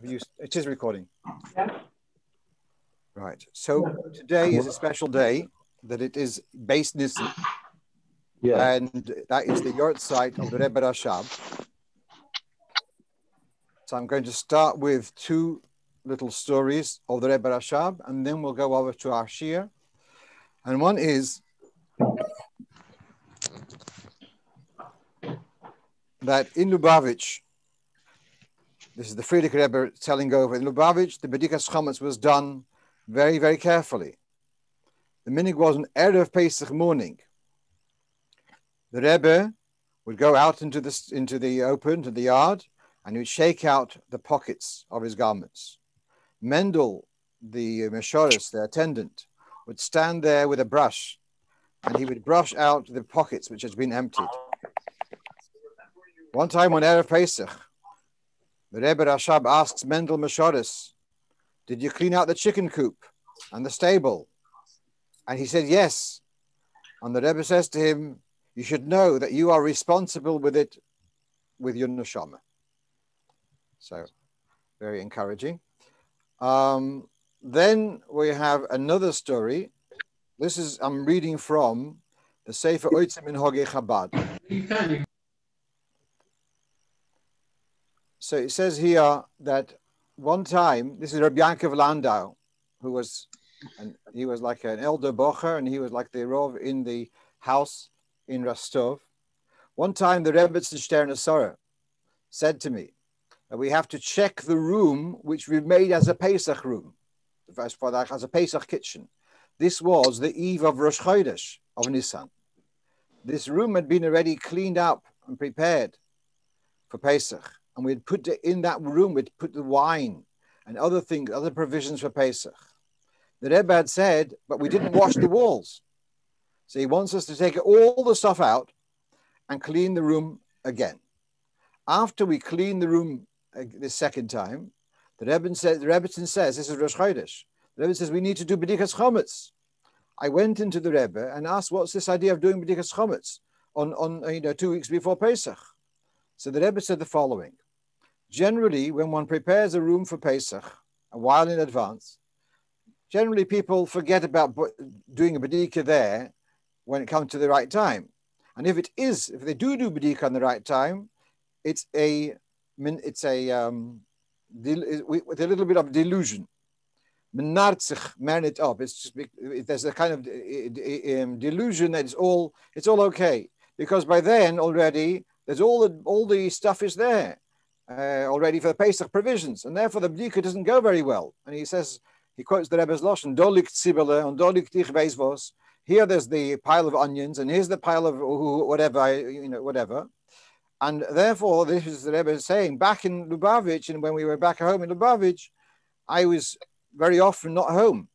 It is recording. Right. So today is a special day that it is Beis Nissen. Yeah. And that is the yard site of the Rebbe Rashab. So I'm going to start with two little stories of the Rebbe Rashab, and then we'll go over to our Shir. And one is that in Lubavitch, this is the Friedrich Rebbe telling over, in Lubavitch, the Bedikas Chometz was done very, very carefully. The minig was an Erev Pesach morning. The Rebbe would go out into the open, to the yard, and he would shake out the pockets of his garments. Mendel, the Meshoris, the attendant, would stand there with a brush, and he would brush out the pockets which had been emptied. One time on Erev Pesach, the Rebbe Rashab asks Mendel Meshoris, "Did you clean out the chicken coop and the stable?" And he said, "Yes." And the Rebbe says to him, "You should know that you are responsible with it, with your neshama." So, very encouraging. Then we have another story. I'm reading from the Sefer Oitzim Minhagei Chabad. So it says here that one time, this is Rabbi Yankov Landau, he was like an elder bocher, and he was like the Rov in the house in Rostov. One time the Rebbe Stern Asara said to me that we have to check the room which we made as a Pesach room, as a Pesach kitchen. This was the eve of Rosh Chodesh of Nisan. This room had been already cleaned up and prepared for Pesach. And we'd put in that room, we'd put the wine and other things, other provisions for Pesach. The Rebbe had said, but we didn't wash the walls. So he wants us to take all the stuff out and clean the room again. After we clean the room the second time, the Rebbetzin says, this is Rosh Chodesh. The Rebbe says, we need to do Bedikas Chometz. I went into the Rebbe and asked, what's this idea of doing Bedikas Chometz on 2 weeks before Pesach? So the Rebbe said the following. Generally, when one prepares a room for Pesach a while in advance, generally people forget about doing a Bedika there when it comes to the right time. And if they do Bedika on the right time, with a little bit of delusion. It up. It's just, there's a kind of delusion that it's all okay, because by then already there's all the stuff is there already for the Pesach provisions, and therefore the Bdika doesn't go very well. And he quotes the Rebbe's Lashon, "Dolik tzibele and dolik tich veisvos." Here there's the pile of onions, and here's the pile of whatever. And therefore, this is the Rebbe saying, back in Lubavitch, and when we were back home in Lubavitch, I was very often not home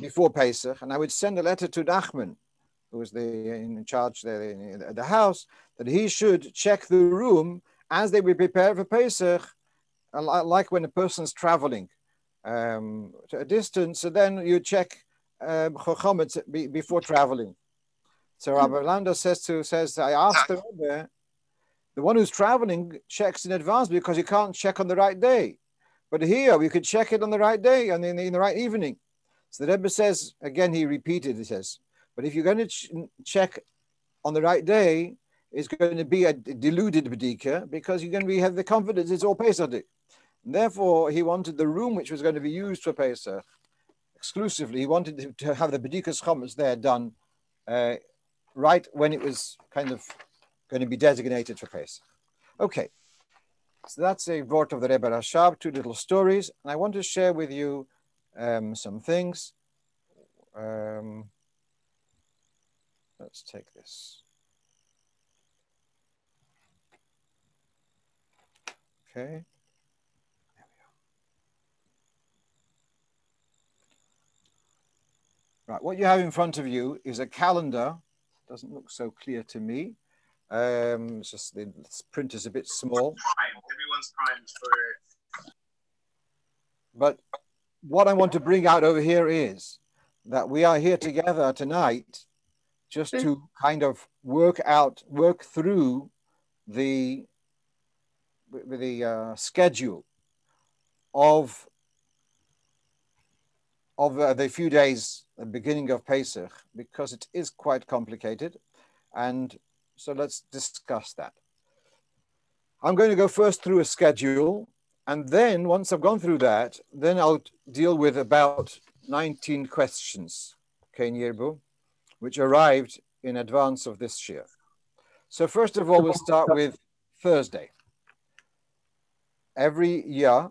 before Pesach, and I would send a letter to Nachman, who was in charge there at the house, that he should check the room as they were prepared for Pesach, like when a person's traveling to a distance, so then you check chometz before traveling. So Rabbi Landa says, I asked the Rebbe, the one who's traveling checks in advance because you can't check on the right day. But here we could check it on the right day and in the right evening. So the Rebbe says, again, he says, but if you're going to check on the right day, it's going to be a deluded bedika, because you're going to have the confidence it's all Pesach. And therefore, he wanted the room which was going to be used for Pesach exclusively. He wanted to have the bedikas chometz there done right when it was kind of going to be designated for Pesach. Okay, so that's a vort of the Rebbe Rashab, two little stories, and I want to share with you some things. Let's take this. Okay. There we are. Right, what you have in front of you is a calendar. Doesn't look so clear to me. It's just the print is a bit small. Everyone's primed for. But what I want to bring out over here is that we are here together tonight just to kind of work through the schedule of the few days at the beginning of Pesach, because it is quite complicated. And so let's discuss that. I'm going to go first through a schedule, and then once I've gone through that, then I'll deal with about 19 questions, which arrived in advance of this year. So first of all, we'll start with Thursday. Every year,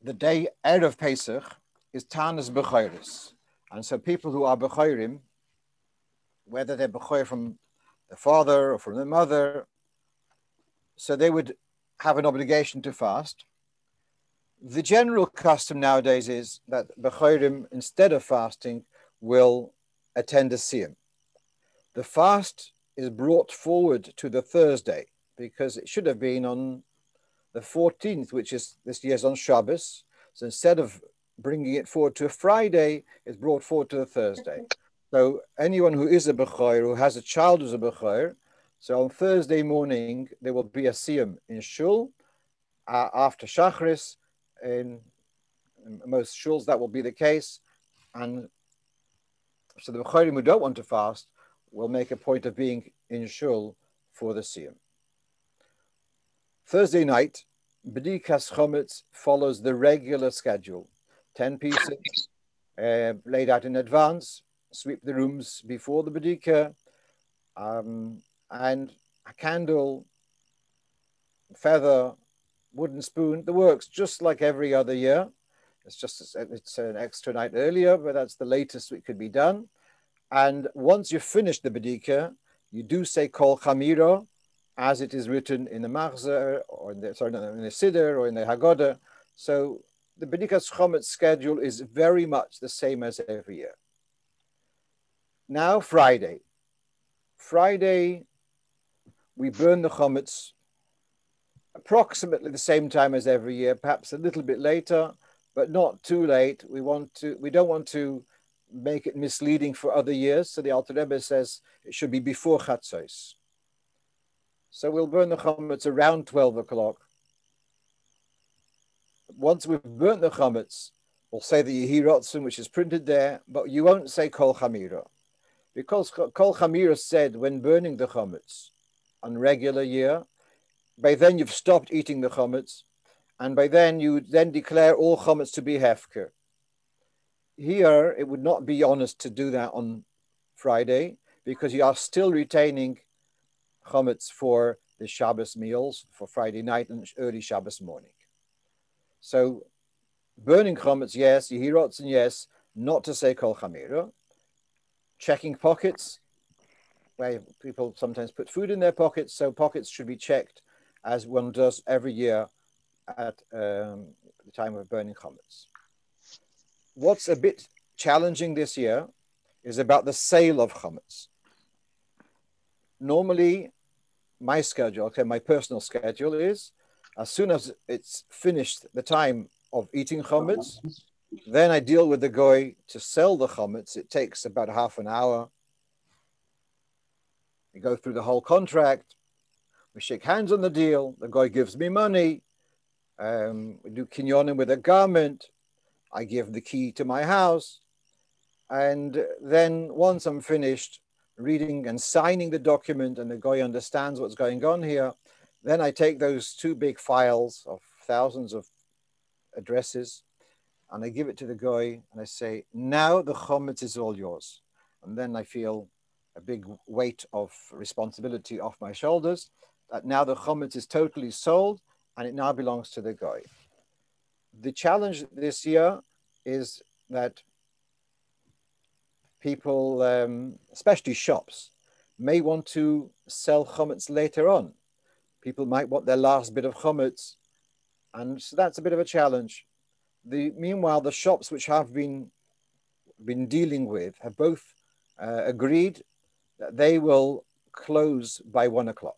the day Erev Pesach is Tanas B'chayris. And so people who are B'chayrim, whether they're B'chayr from the father or from the mother, so they would have an obligation to fast. The general custom nowadays is that B'chayrim, instead of fasting, will attend a siyum. The fast is brought forward to the Thursday because it should have been on the 14th, which is this year's on Shabbos. So instead of bringing it forward to a Friday, it's brought forward to the Thursday. So anyone who is a B'chayr, who has a child who's a B'chayr, so on Thursday morning, there will be a siyum in Shul after Shachris. In most shuls, that will be the case. And so the B'chayrim who don't want to fast will make a point of being in Shul for the siyum. Thursday night, B'dikas Chometz follows the regular schedule. 10 pieces laid out in advance, sweep the rooms before the B'dika, and a candle, feather, wooden spoon, the works, just like every other year. It's an extra night earlier, but that's the latest it could be done. And once you've finished the B'dika, you do say Kol Chamira, as it is written in the Machzor, or in the Siddur, or in the Haggadah. So the B'dikas Chometz schedule is very much the same as every year. Now Friday. Friday, we burn the Chometz approximately the same time as every year, perhaps a little bit later, but not too late. We don't want to make it misleading for other years. So the Alter Rebbe says it should be before Chatzos. So we'll burn the Chometz around 12 o'clock. Once we've burnt the Chometz, we'll say the Yehi Rotzen, which is printed there, but you won't say Kol Chamira. Because Kol Chamira said when burning the Chometz on regular year, by then you've stopped eating the Chometz, and by then you then declare all Chometz to be Hefker. Here, it would not be honest to do that on Friday, because you are still retaining Chometz for the Shabbos meals, for Friday night and early Shabbos morning. So, burning Chometz, yes, Yehi Rotzen, yes, not to say Kol Chamira. Checking pockets, where people sometimes put food in their pockets, so pockets should be checked as one does every year at the time of burning Chometz. What's a bit challenging this year is about the sale of Chometz. Normally, my schedule, my personal schedule is, as soon as it's finished the time of eating Chometz, then I deal with the goy to sell the Chometz. It takes about half an hour. We go through the whole contract. We shake hands on the deal. The guy gives me money. We do kinyonim with a garment. I give the key to my house. And then once I'm finished reading and signing the document and the guy understands what's going on here, then I take those two big files of thousands of addresses and I give it to the guy and I say, now the Chometz is all yours. And then I feel a big weight of responsibility off my shoulders, that now the Chometz is totally sold and it now belongs to the guy. The challenge this year is that people, especially shops, may want to sell Chometz later on. People might want their last bit of Chometz, and so that's a bit of a challenge. Meanwhile, the shops which have been dealing with have both agreed that they will close by 1 o'clock.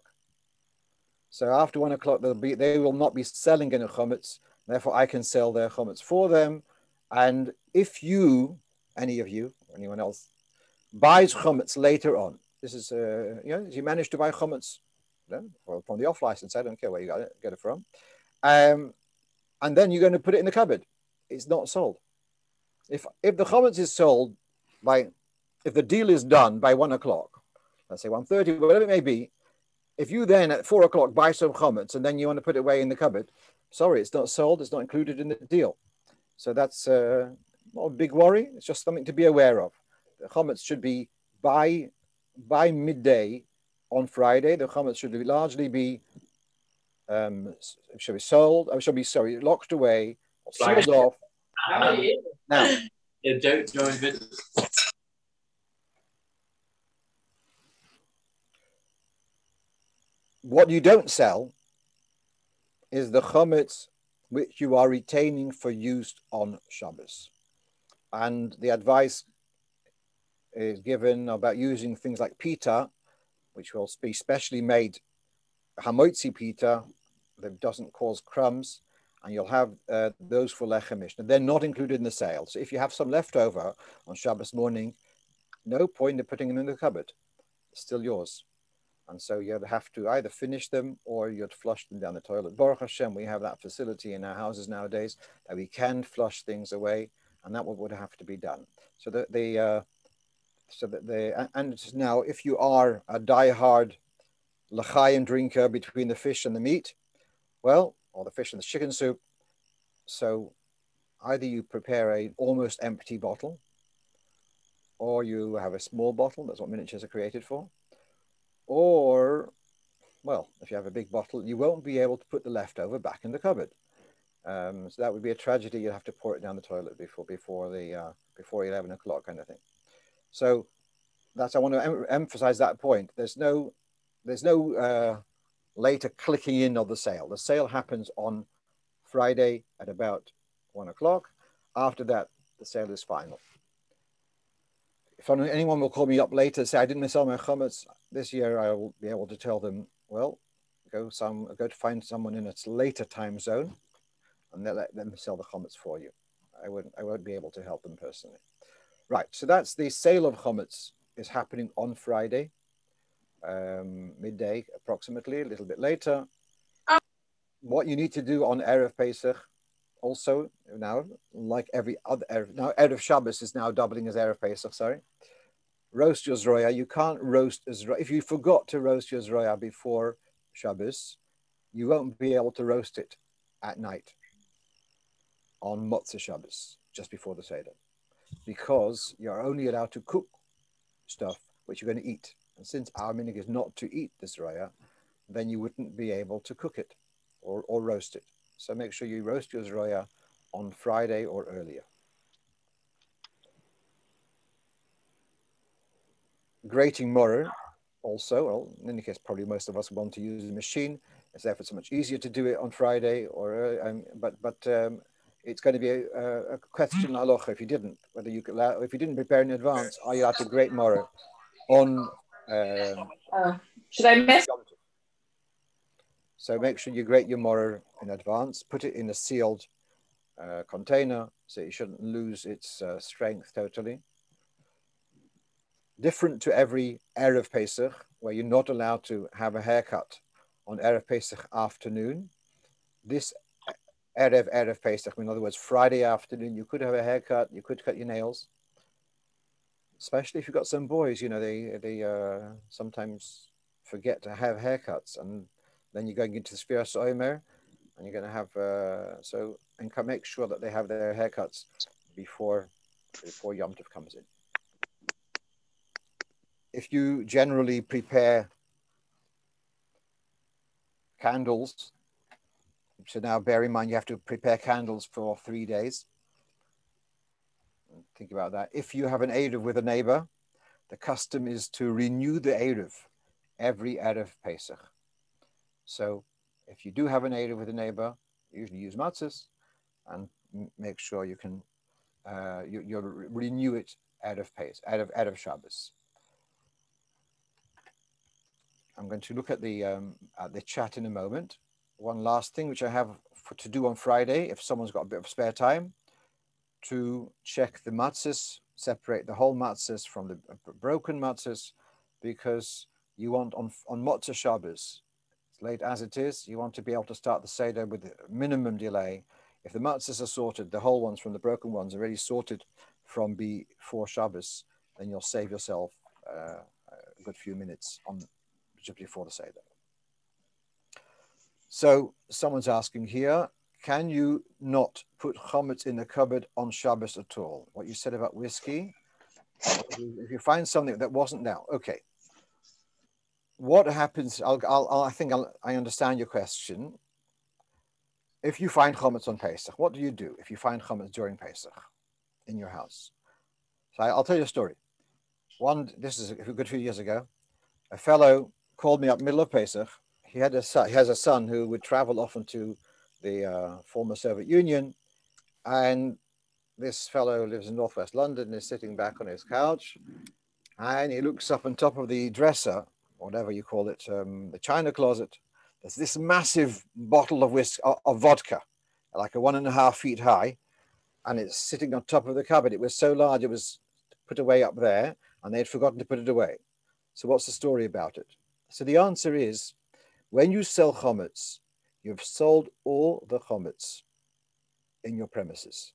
So after 1 o'clock, they will not be selling any Chometz. Therefore, I can sell their Chometz for them. And if any of you, or anyone else, buys Chometz later on, this is, you manage to buy Chometz from the off license, I don't care where you get it from. and then you're going to put it in the cupboard. It's not sold. If the chametz is sold if the deal is done by 1 o'clock, let's say 1:30, whatever it may be, if you then at 4 o'clock buy some chametz and then you want to put it away in the cupboard, sorry, it's not sold. It's not included in the deal. So that's not a big worry. It's just something to be aware of. The chametz should be by midday on Friday. The chametz should largely be locked away, sealed off. Now, what you don't sell is the chametz which you are retaining for use on Shabbos. And the advice is given about using things like pita, which will be specially made hamotzi pita that doesn't cause crumbs, and you'll have those for lechem mishnah. They're not included in the sale. So if you have some leftover on Shabbos morning, no point in putting them in the cupboard. It's still yours. And so you'd have to either finish them or you'd flush them down the toilet. Baruch Hashem, we have that facility in our houses nowadays that we can flush things away, and that would have to be done. So and now if you are a diehard l'chaim drinker between the fish and the meat, well, or the fish and the chicken soup, so either you prepare an almost empty bottle, or you have a small bottle. That's what miniatures are created for. Or, well, if you have a big bottle, you won't be able to put the leftover back in the cupboard. So that would be a tragedy. You'd have to pour it down the toilet before 11 o'clock kind of thing. So I want to emphasize that point. There's no later clicking in of the sale. The sale happens on Friday at about 1 o'clock. After that, the sale is final. If anyone will call me up later and say, I didn't sell my chametz this year, I will be able to tell them, well, go to find someone in its later time zone and let them sell the chametz for you. I won't be able to help them personally. Right, so that's the sale of chametz is happening on Friday, midday approximately, a little bit later. What you need to do on Erev Pesach, also now, like every other Erev, now Erev Shabbos is now doubling as Erev Pesach, sorry. Roast your zroya. You can't roast a zroya. If you forgot to roast your zroya before Shabbos, you won't be able to roast it at night on Motzei Shabbos, just before the Seder, because you're only allowed to cook stuff which you're going to eat. And since our minhag is not to eat the zroya, then you wouldn't be able to cook it or roast it. So make sure you roast your zroya on Friday or earlier. Grating moror also, well, in any case, probably most of us want to use the machine. It's therefore so much easier to do it on Friday but it's going to be a question halacha if you didn't, whether you could allow, if you didn't prepare in advance, are you allowed to grate moror on should I miss? So make sure you grate your moror in advance, put it in a sealed container so it shouldn't lose its strength totally. Different to every Erev Pesach, where you're not allowed to have a haircut on Erev Pesach afternoon. This Erev Pesach, in other words, Friday afternoon, you could have a haircut, you could cut your nails. Especially if you've got some boys, you know, they sometimes forget to have haircuts, and then you're going into the Sfiras Omer, and you're going to have, and make sure that they have their haircuts before Yom Tov comes in. If you generally prepare candles, so now bear in mind you have to prepare candles for 3 days. Think about that. If you have an Erev with a neighbor, the custom is to renew the Erev every Erev Pesach. So if you do have an Erev with a neighbor, usually use matzahs and make sure you can you renew it Erev Pesach, Erev Shabbos. I'm going to look at the chat in a moment. One last thing which I have to do on Friday, if someone's got a bit of spare time, to check the matzahs, separate the whole matzahs from the broken matzahs, because you want on Motzei Shabbos, as late as it is, you want to be able to start the Seder with minimum delay If the matzahs are sorted, the whole ones from the broken ones are already sorted from before Shabbos, then you'll save yourself a good few minutes on just before the Seder. So someone's asking here, can you not put chametz in the cupboard on Shabbos at all? What you said about whiskey, if you find something that wasn't now, okay. What happens? I think I understand your question. If you find chametz on Pesach, what do you do if you find chametz during Pesach in your house? So I'll tell you a story. This is a good few years ago. A fellow called me up middle of Pesach. He has a son who would travel often to the former Soviet Union, and this fellow lives in northwest London and is sitting back on his couch, and he looks up on top of the dresser, whatever you call it, the china closet. There's this massive bottle of vodka, like 1.5 feet high, and it's sitting on top of the cupboard. It was so large, it was put away up there, and they had forgotten to put it away. So what's the story about it? So the answer is, when you sell chametz, you've sold all the chametz in your premises.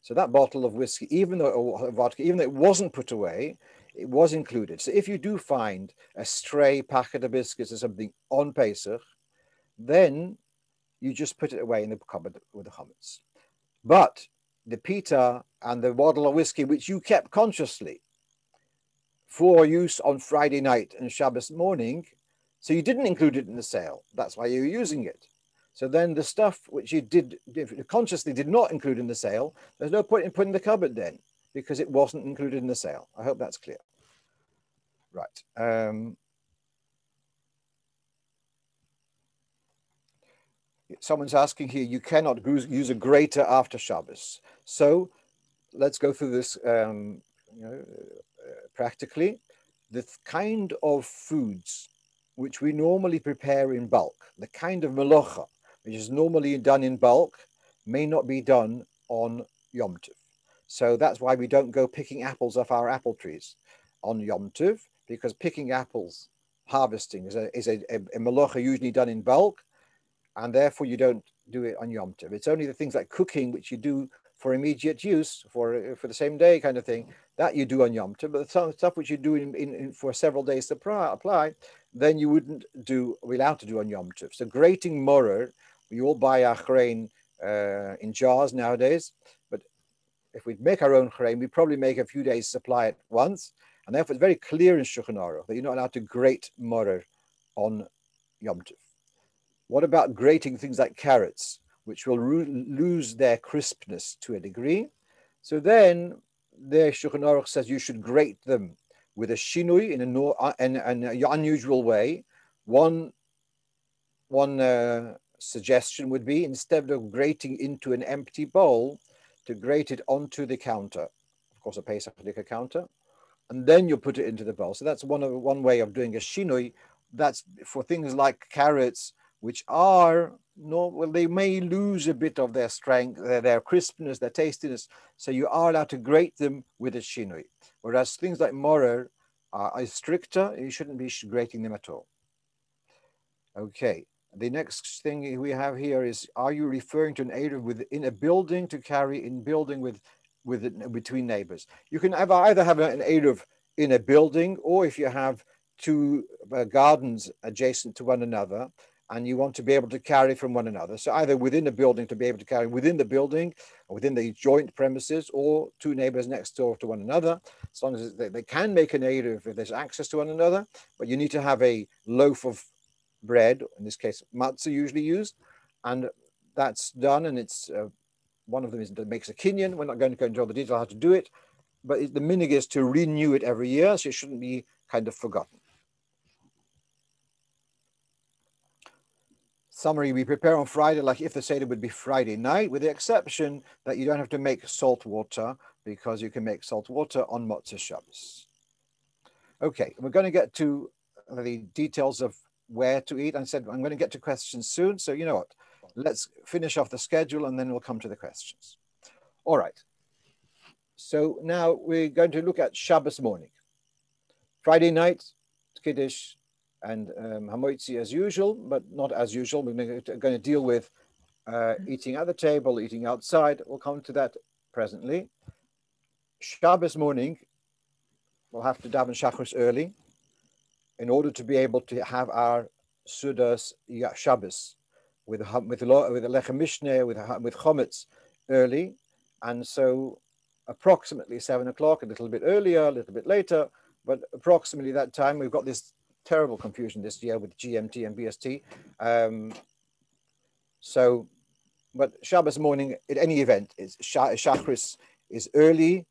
So that bottle of whiskey, or vodka, even though it wasn't put away, it was included. So if you do find a stray packet of biscuits or something on Pesach, then you just put it away in the cupboard with the chametz. But the pita and the bottle of whiskey, which you kept consciously for use on Friday night and Shabbos morning, so you didn't include it in the sale. That's why you were using it. So then the stuff which you consciously did not include in the sale, there's no point in putting the cupboard then, because it wasn't included in the sale. I hope that's clear. Right. Someone's asking here, you cannot use a grater after Shabbos. So let's go through this practically. The kind of foods which we normally prepare in bulk, the kind of melacha which is normally done in bulk, may not be done on Yom Tov. So that's why we don't go picking apples off our apple trees on Yom Tov, because picking apples, harvesting, is a melacha usually done in bulk, and therefore you don't do it on Yom Tov. It's only the things like cooking, which you do for immediate use, for the same day kind of thing, that you do on Yom Tov. But the stuff which you do in for several days to apply, then you wouldn't be allowed to do on Yom Tov. So grating morer, we all buy our grain in jars nowadays, but if we make our own grain, we probably make a few days supply at once, and therefore it's very clear in Shulchan Aruch that you're not allowed to grate morer on Yom Tov. What about grating things like carrots, which will lose their crispness to a degree? So then the Shulchan Aruch says you should grate them with a shinui in an unusual way. One suggestion would be, instead of grating into an empty bowl, to grate it onto the counter, of course a Pesach liquor counter, and then you put it into the bowl. So that's one way of doing a shinui. That's for things like carrots, which are they may lose a bit of their strength, their crispness, their tastiness. So you are allowed to grate them with a shinui. Whereas things like morer are stricter, you shouldn't be grating them at all. Okay. The next thing we have here is, are you referring to an eruv within a building to carry in building between neighbors? You can either have an eruv in a building, or if you have two gardens adjacent to one another and you want to be able to carry from one another. So either within a building to be able to carry within the building or within the joint premises, or two neighbors next door to one another, as long as they can make an eruv if there's access to one another, but you need to have a loaf of bread, in this case matzah usually used, and that's done, and it's one of them makes a kinyan. We're not going to go into all the detail how to do it, but the minig is to renew it every year, so it shouldn't be kind of forgotten. Summary, we prepare on Friday like if the Seder would be Friday night, with the exception that you don't have to make salt water, because you can make salt water on Motzei Shabbos. Okay, we're going to get to the details of where to eat. I said I'm going to get to questions soon, so you know what, let's finish off the schedule and then we'll come to the questions. All right, so now we're going to look at Shabbos morning. Friday night, Kiddush and Hamoitzi as usual, but not as usual. We're going to deal with eating at the table, eating outside. We'll come to that presently. Shabbos morning, we'll have to daven Shachris early in order to be able to have our Sudas Shabbos with the Lechem Mishneh, with Chometz early. And so approximately 7 o'clock, a little bit earlier, a little bit later, but approximately that time. We've got this terrible confusion this year with GMT and BST. But Shabbos morning, in any event, Shachris is early,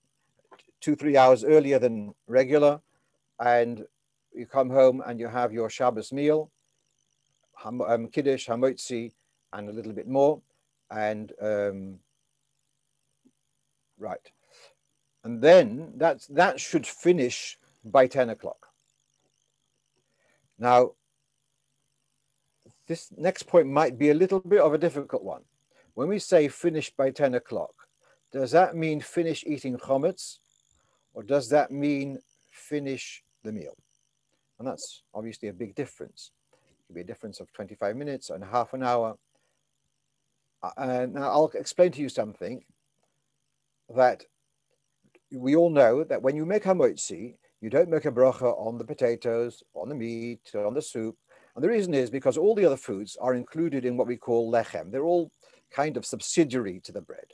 2-3 hours earlier than regular, and you come home and you have your Shabbos meal, Kiddush, Hamotzi, and a little bit more, and right. And then that should finish by 10 o'clock. Now, this next point might be a little bit of a difficult one. When we say finish by 10 o'clock, does that mean finish eating chometz, or does that mean finish the meal? And that's obviously a big difference. It could be a difference of 25 minutes and half an hour. Now I'll explain to you something that we all know, that when you make hamotzi, you don't make a bracha on the potatoes, on the meat, on the soup. And the reason is because all the other foods are included in what we call lechem. They're all kind of subsidiary to the bread.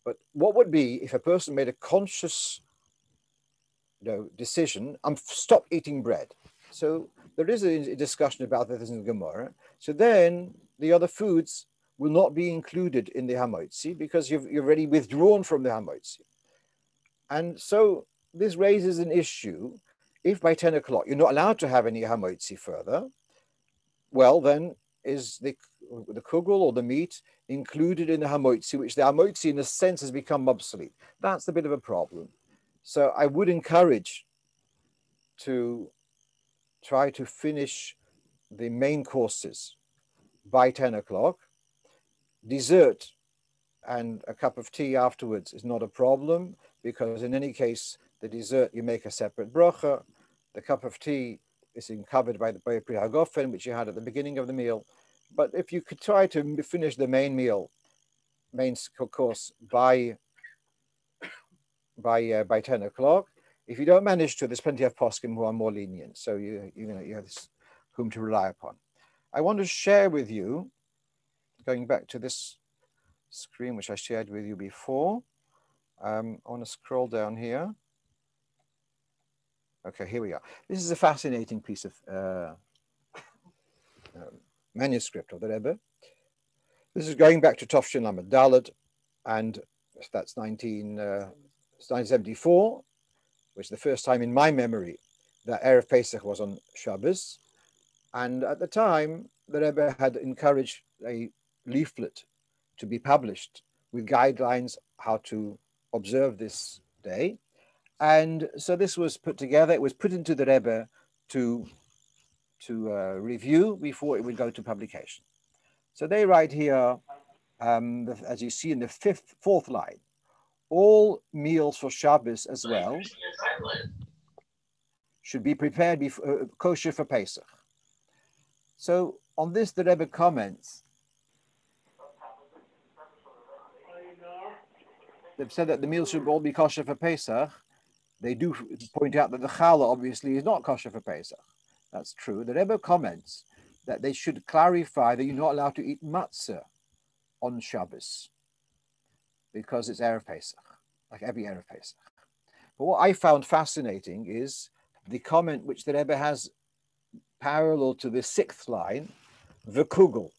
But what would be if a person made a conscious decision, stop eating bread? So there is a discussion about this in the Gemara. So then the other foods will not be included in the hamotzi because you've already withdrawn from the hamotzi. And so this raises an issue. If by 10 o'clock you're not allowed to have any hamotzi further, well, then is the kugel or the meat included in the hamotzi, which the hamotzi in a sense has become obsolete. That's a bit of a problem. So I would encourage to try to finish the main courses by 10 o'clock. Dessert and a cup of tea afterwards is not a problem, because in any case, the dessert, you make a separate bracha. The cup of tea is covered by the Pri Hagofen, which you had at the beginning of the meal. But if you could try to finish the main meal, main course by 10 o'clock. If you don't manage to, there's plenty of poskim who are more lenient. So you have this whom to rely upon. I want to share with you, going back to this screen which I shared with you before. I want to scroll down here. Okay, here we are. This is a fascinating piece of manuscript of the Rebbe. This is going back to Tovshin Lamed Dalet, and that's 1974, which is the first time in my memory that Erev Pesach was on Shabbos. And at the time, the Rebbe had encouraged a leaflet to be published with guidelines how to observe this day. And so this was put together. It was put into the Rebbe to review before it would go to publication. So they write here, as you see in the fourth line, all meals for Shabbos as well should be prepared kosher for Pesach. So on this, the Rebbe comments. They've said that the meals should all be kosher for Pesach. They do point out that the challah obviously is not kosher for Pesach. That's true. The Rebbe comments that they should clarify that you're not allowed to eat matzah on Shabbos because it's Erev Pesach, like every Erev Pesach. But what I found fascinating is the comment which the Rebbe has parallel to the sixth line, v'kugel.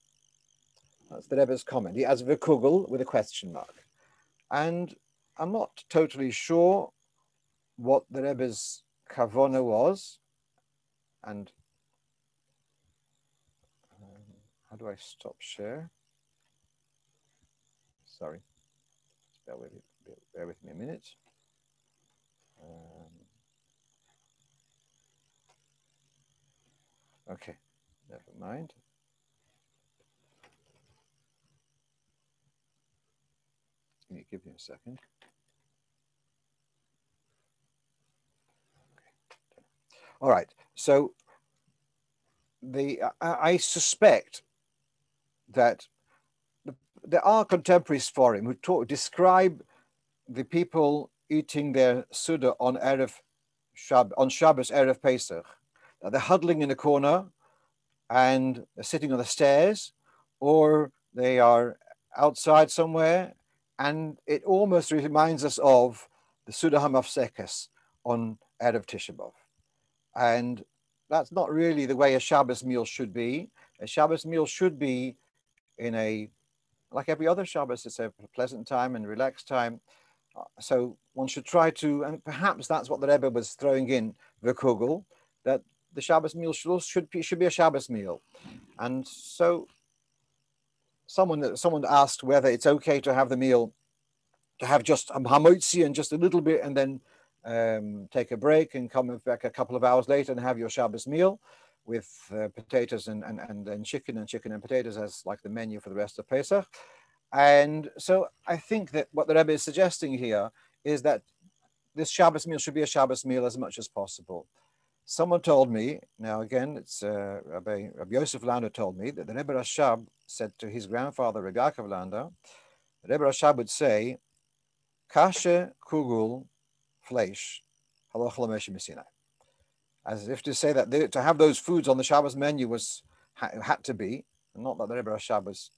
That's the Rebbe's comment. He has v'kugel with a question mark. And I'm not totally sure what the Rebbe's kavona was. And how do I stop share? Sorry, bear with me a minute. Okay, never mind. Can you give me a second? Okay. All right, so I suspect that there are contemporaries for him who describe the people eating their Suda on Shabbos Erev Pesach. They're huddling in a corner and they're sitting on the stairs, or they are outside somewhere, and it almost reminds us of the Suda HaMafsekes on Erev Tisha B'Av. And that's not really the way a Shabbos meal should be. A Shabbos meal should be like every other Shabbos, it's a pleasant time and relaxed time. So one should try to, and perhaps that's what the Rebbe was throwing in the kugel, that the Shabbos meal should be a Shabbos meal. And so someone asked whether it's okay to have the meal, to have just a hamotzi and just a little bit, and then take a break and come back a couple of hours later and have your Shabbos meal with potatoes and chicken and potatoes as like the menu for the rest of Pesach. And so I think that what the Rebbe is suggesting here is that this Shabbos meal should be a Shabbos meal as much as possible. Someone told me, now again, it's Rabbi Yosef Lander told me that the Rebbe Rashab said to his grandfather, Rabbi Yaakov Lander, the Rebbe Rashab would say, Kashe kugul fleish halach l'moshe Sinai. As if to say that to have those foods on the Shabbos menu had to be, not that the Rebbe Rashab was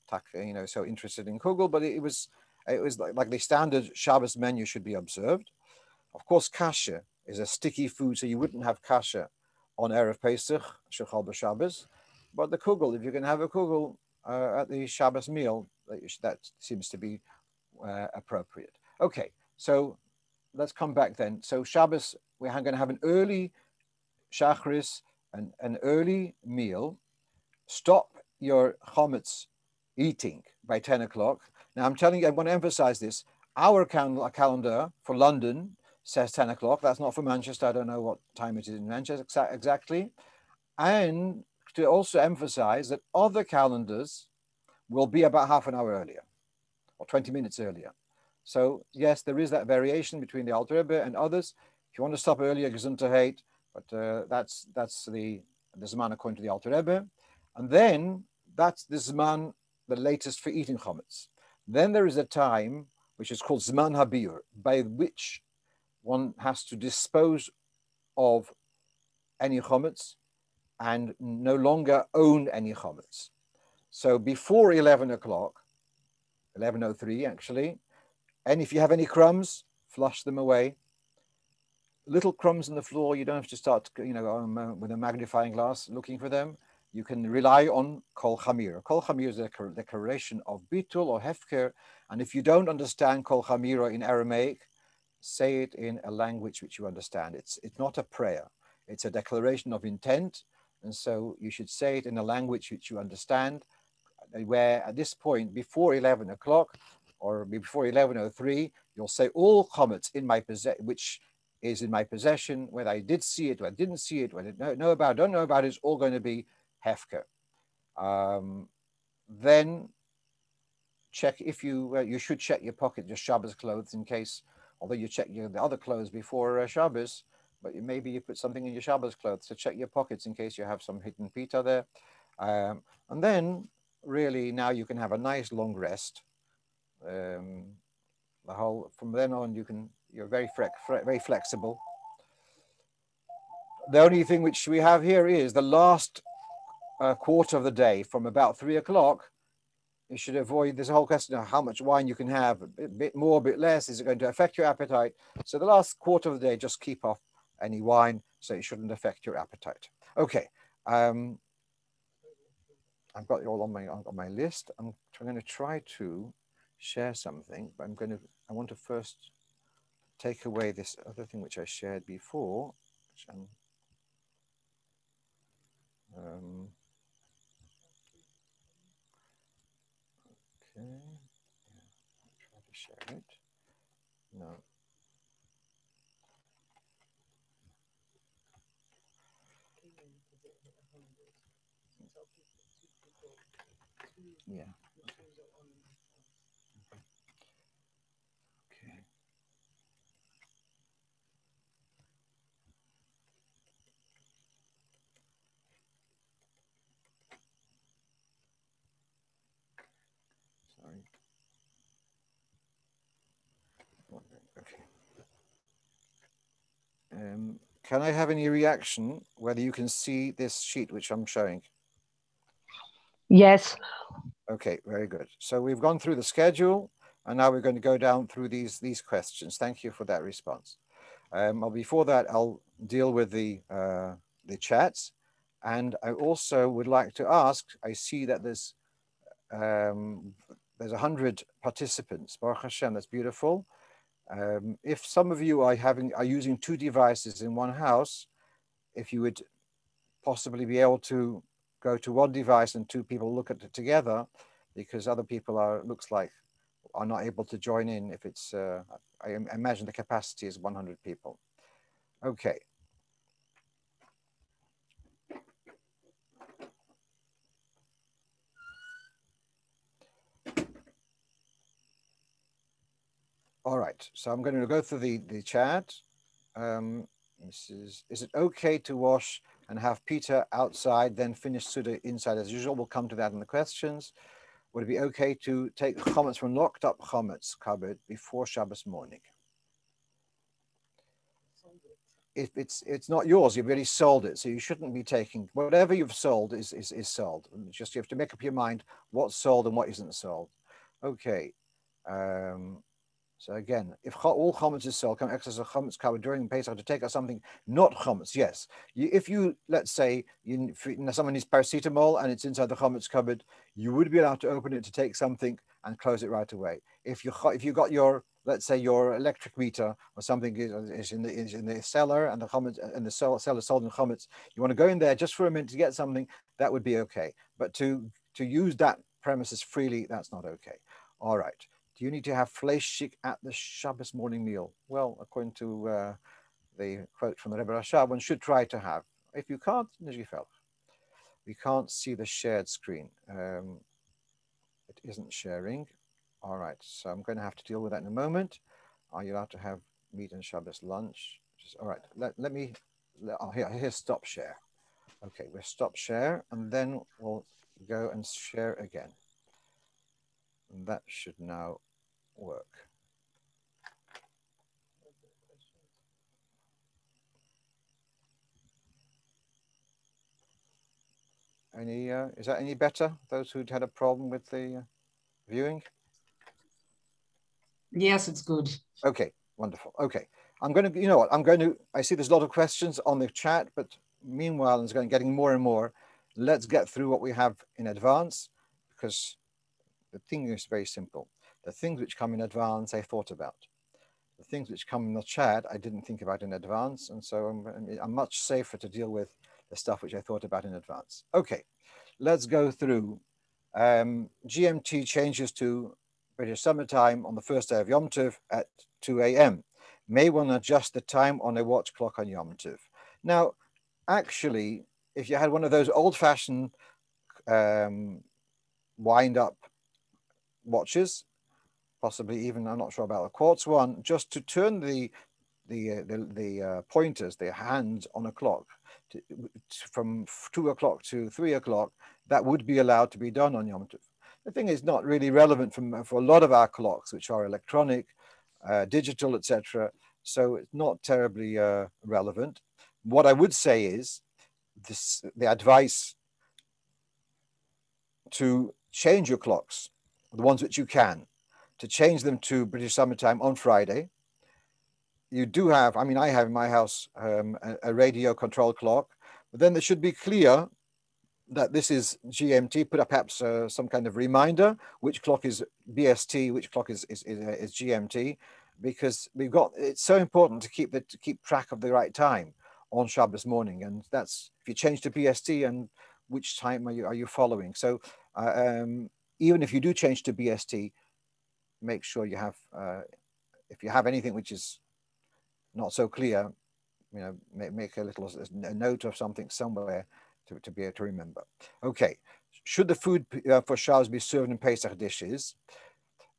so interested in kugel, but it was like the standard Shabbos menu should be observed. Of course, kasha is a sticky food, so you wouldn't have kasha on Erev Pesach, Shechal b'Shabbos. But the kugel, if you can have a kugel at the Shabbos meal, that seems to be appropriate. Okay, so let's come back then. So Shabbos, we're going to have an early shachris, an early meal. Stop your chametz eating by 10 o'clock. Now I'm telling you, I want to emphasize this. Our calendar for London says 10 o'clock. That's not for Manchester. I don't know what time it is in Manchester exactly. And to also emphasize that other calendars will be about half an hour earlier or 20 minutes earlier. So yes, there is that variation between the Alter Rebbe and others. If you want to stop earlier, gesundheit, but that's the Zman according to the Alter Rebbe. And then that's the Zman, the latest for eating chametz. Then there is a time which is called Zman Habir, by which one has to dispose of any chametz and no longer own any chametz. So before 11 o'clock, 11:03 actually, and if you have any crumbs, flush them away. Little crumbs on the floor, you don't have to start, with a magnifying glass looking for them. You can rely on kol chamira. Kol chamira is a declaration of bitul or hefker, and if you don't understand kol chamira in Aramaic, say it in a language which you understand. It's not a prayer. It's a declaration of intent, and so you should say it in a language which you understand, where at this point, before 11 o'clock, or before 11:03, you'll say all chametz in my possession, which is in my possession, whether I did see it, or I didn't see it, whether I know about, don't know about it, it's all going to be hefker. Then check if you should check your pocket, your Shabbos clothes, in case, although you check the other clothes before Shabbos, but maybe you put something in your Shabbos clothes, so check your pockets in case you have some hidden pita there. And then really now you can have a nice long rest. From then on you're very flexible. The only thing which we have here is the last quarter of the day, from about 3 o'clock. You should avoid this whole question of how much wine you can have, a bit more, a bit less. Is it going to affect your appetite? So the last quarter of the day, just keep off any wine, so it shouldn't affect your appetite. Okay, I've got it all on my list. I'm going to try to share something, but I want to first take away this other thing which I shared before, which I'm okay. I'll try to share it. No. Yeah. Okay. Sorry. Okay. Can I have any reaction whether you can see this sheet which I'm showing? Yes. Okay, very good. So we've gone through the schedule, and now we're going to go down through these questions. Thank you for that response. Well, before that, I'll deal with the chats, and I also would like to ask. I see that there's 100 participants. Baruch Hashem, that's beautiful. If some of you are using 2 devices in one house, if you would possibly be able to go to one device and 2 people look at it together, because other people are not able to join in. If it's, I imagine the capacity is 100 people. Okay. All right, so I'm going to go through the chat. Is it okay to wash and have Peter outside, then finish Suda inside as usual? We'll come to that in the questions. Would it be okay to take chametz from locked up chametz cupboard before Shabbos morning? If it's not yours, you've already sold it, so you shouldn't be taking whatever you've sold is sold. Just you have to make up your mind what's sold and what isn't sold. Okay. So again, if all chametz is sold, come access a chametz cupboard during Pesach to take out something not chametz. Yes, if you, let's say someone needs paracetamol and it's inside the chametz cupboard, you would be allowed to open it to take something and close it right away. If you got your, let's say, your electric meter or something is in the cellar and the chametz and the cellar sold in chametz, you want to go in there just for a minute to get something, that would be okay. But to use that premises freely, that's not okay. All right. Do you need to have fleischik at the Shabbos morning meal? Well, according to the quote from the Rebbe Rashab, one should try to have. If you can't, we can't see the shared screen. It isn't sharing. All right, so I'm going to have to deal with that in a moment. Are you allowed to have meat and Shabbos lunch? All right, here's stop share. Okay, we'll stop share, and then we'll go and share again. And that should now work. Is that any better? Those who'd had a problem with the viewing? Yes, it's good. Okay, wonderful. Okay, I'm going to, I see there's a lot of questions on the chat, but meanwhile, it's getting more and more. Let's get through what we have in advance, because the thing is very simple. The things which come in advance, I thought about. The things which come in the chat, I didn't think about in advance. And so I'm much safer to deal with the stuff which I thought about in advance. Okay, let's go through. GMT changes to British summertime on the first day of Yom Tov at 2 a.m. May one adjust the time on a watch clock on Yom Tov? Now, actually, if you had one of those old-fashioned wind-up watches, possibly even, I'm not sure about the quartz one, just to turn the pointers, the hands on a clock from 2 o'clock to 3 o'clock, that would be allowed to be done on Yom Tov. The thing is not really relevant for a lot of our clocks, which are electronic, digital, etc. So it's not terribly relevant. What I would say is the advice to change your clocks, the ones which you can, to change them to British summertime on Friday. You do have, I have in my house a radio control clock, but then it should be clear that this is GMT, put up perhaps some kind of reminder, which clock is BST, which clock is GMT, because it's so important to keep track of the right time on Shabbos morning. And that's, if you change to BST, and which time are you following? So even if you do change to BST, make sure you have, if you have anything which is not so clear, make a note of something somewhere to be able to remember. Okay, should the food for Shabbos be served in Pesach dishes?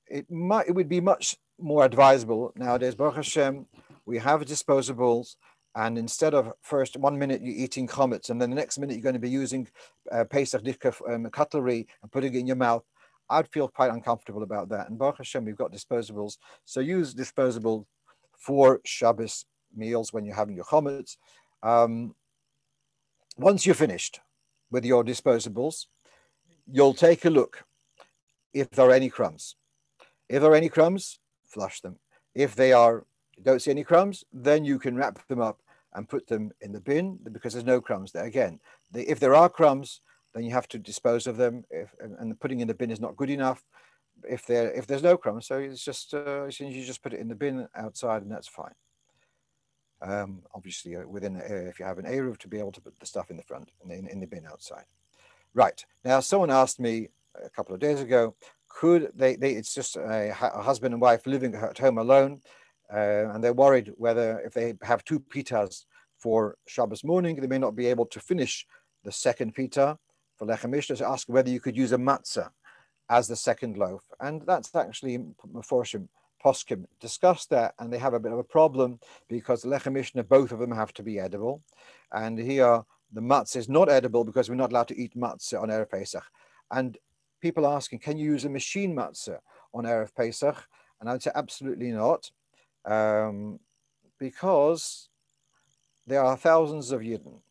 It would be much more advisable nowadays. Baruch Hashem, we have disposables, and instead of first 1 minute you're eating chametz, and then the next minute you're going to be using Pesach cutlery and putting it in your mouth, I'd feel quite uncomfortable about that. And Baruch Hashem, we've got disposables, so use disposable for Shabbos meals when you're having your chametz. Once you're finished with your disposables, you'll take a look if there are any crumbs. If there are any crumbs, flush them. If you don't see any crumbs, then you can wrap them up and put them in the bin because there's no crumbs there. Again, if there are crumbs, then you have to dispose of them, and putting in the bin is not good enough. If there's no crumbs, so it's just you just put it in the bin outside, and that's fine. Obviously, if you have an eruv, to be able to put the stuff in the front and in the bin outside. Right, now someone asked me a couple of days ago, could it's just a husband and wife living at home alone, and they're worried whether if they have 2 pitas for Shabbos morning, they may not be able to finish the second pita for lechem mishnah. So ask whether you could use a matzah as the second loaf, and that's actually Meforshim Poskim discussed that, and they have a bit of a problem because the lechem mishnah, both of them have to be edible, and here the matzah is not edible because we're not allowed to eat matzah on Erev Pesach. And people asking, can you use a machine matzah on Erev Pesach? And I would say absolutely not, because there are thousands of Yidden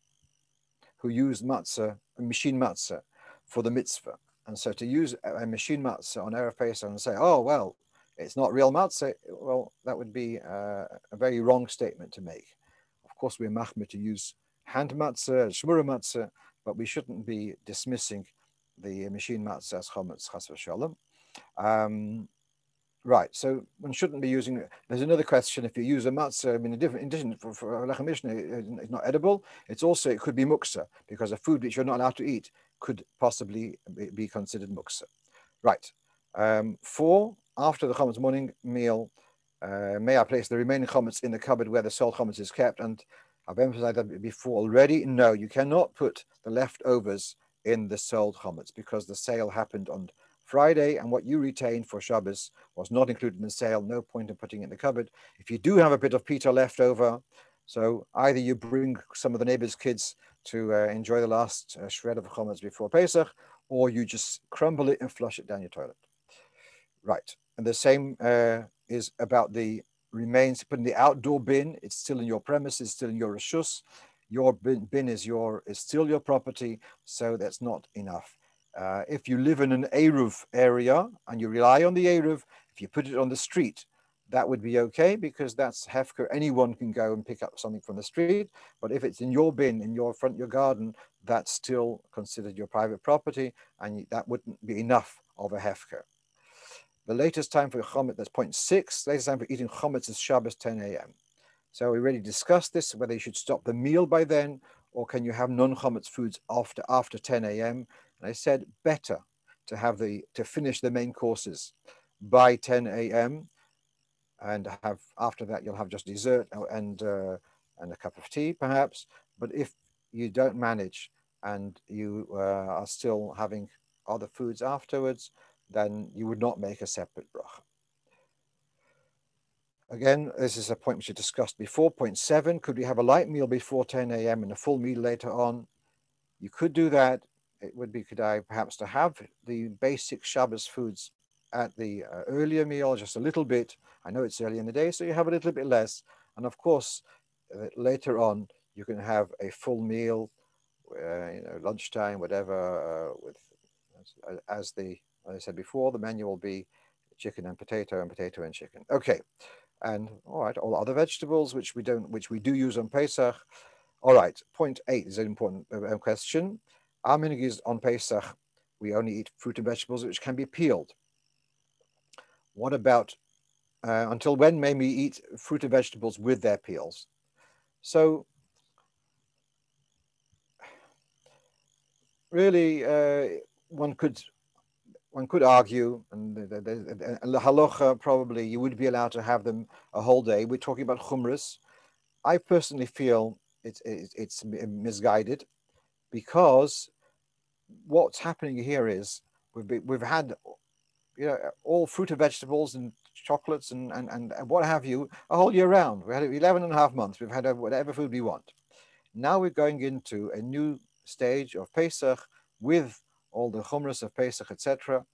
who use matzah, a machine matzah, for the mitzvah. And so to use a machine matzah on Erev Pesach and say, oh, well, it's not real matzah, well, that would be a very wrong statement to make. Of course, we're machmir to use hand matzah, shmura matzah, but we shouldn't be dismissing the machine matzah as chametz chas v'shalom. Right, so one shouldn't be using. There's another question: if you use a matzah, I mean, in addition for lechem mishnah, it's not edible. It could be muksa, because a food which you're not allowed to eat could possibly be considered muksa. Right. 4, after the chametz morning meal, may I place the remaining chametz in the cupboard where the sold chametz is kept? And I've emphasized that before already. No, you cannot put the leftovers in the sold chametz because the sale happened on Friday, and what you retained for Shabbos was not included in the sale. No point in putting it in the cupboard. If you do have a bit of pita left over, so either you bring some of the neighbors' kids to enjoy the last shred of chametz before Pesach, or you just crumble it and flush it down your toilet. Right, and the same is about the remains. Put in the outdoor bin. It's still in your premises, still in your reshus. Your bin is still your property, so that's not enough. If you live in an eruv area and you rely on the eruv, if you put it on the street, that would be okay because that's hefker. Anyone can go and pick up something from the street. But if it's in your bin, in your garden, that's still considered your private property, and that wouldn't be enough of a hefker. The latest time for chametz, that's point 6, latest time for eating chametz is Shabbos 10 a.m. So we already discussed this, whether you should stop the meal by then, or can you have non-chametz foods after 10 a.m. And I said better to finish the main courses by 10 a.m. and after that you'll have just dessert and a cup of tea perhaps. But if you don't manage and you are still having other foods afterwards, then you would not make a separate bracha. Again, this is a point which we discussed before. Point 7, could we have a light meal before 10 a.m. and a full meal later on? You could do that. It would be perhaps to have the basic Shabbos foods at the earlier meal, just a little bit. I know it's early in the day, so you have a little bit less. And of course, later on, you can have a full meal, lunchtime, whatever, as I said before, the menu will be chicken and potato and chicken. Okay. And all right, all other vegetables which we do use on Pesach. All right, point 8 is an important question. Our minhag is on Pesach, we only eat fruit and vegetables which can be peeled. What about until when may we eat fruit and vegetables with their peels? So really, one could argue, and the halacha probably you would be allowed to have them a whole day. We're talking about chumras. I personally feel it's misguided, because what's happening here is we've had all fruit and vegetables and chocolates and what have you a whole year round. We had 11 and a half months. We've had whatever food we want. Now we're going into a new stage of Pesach with all the chumras of Pesach, etc.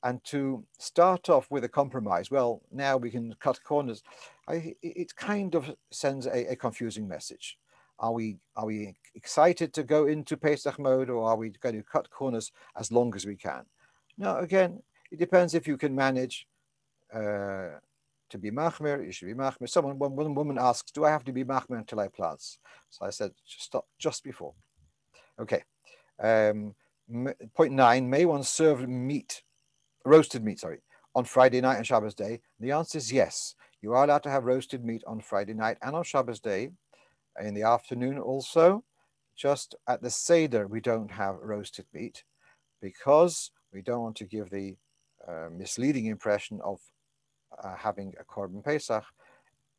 And to start off with a compromise, well, now we can cut corners, it kind of sends a confusing message. Are we excited to go into Pesach mode, or are we going to cut corners as long as we can? Now, again, it depends if you can manage to be machmer. You should be machmer. One woman asks, do I have to be machmer until I plant? So I said, stop just before. Okay. Point 9, may one serve roasted meat, on Friday night and Shabbos day? The answer is yes. You are allowed to have roasted meat on Friday night and on Shabbos day, in the afternoon also. Just at the Seder, we don't have roasted meat because we don't want to give the misleading impression of having a Korban Pesach,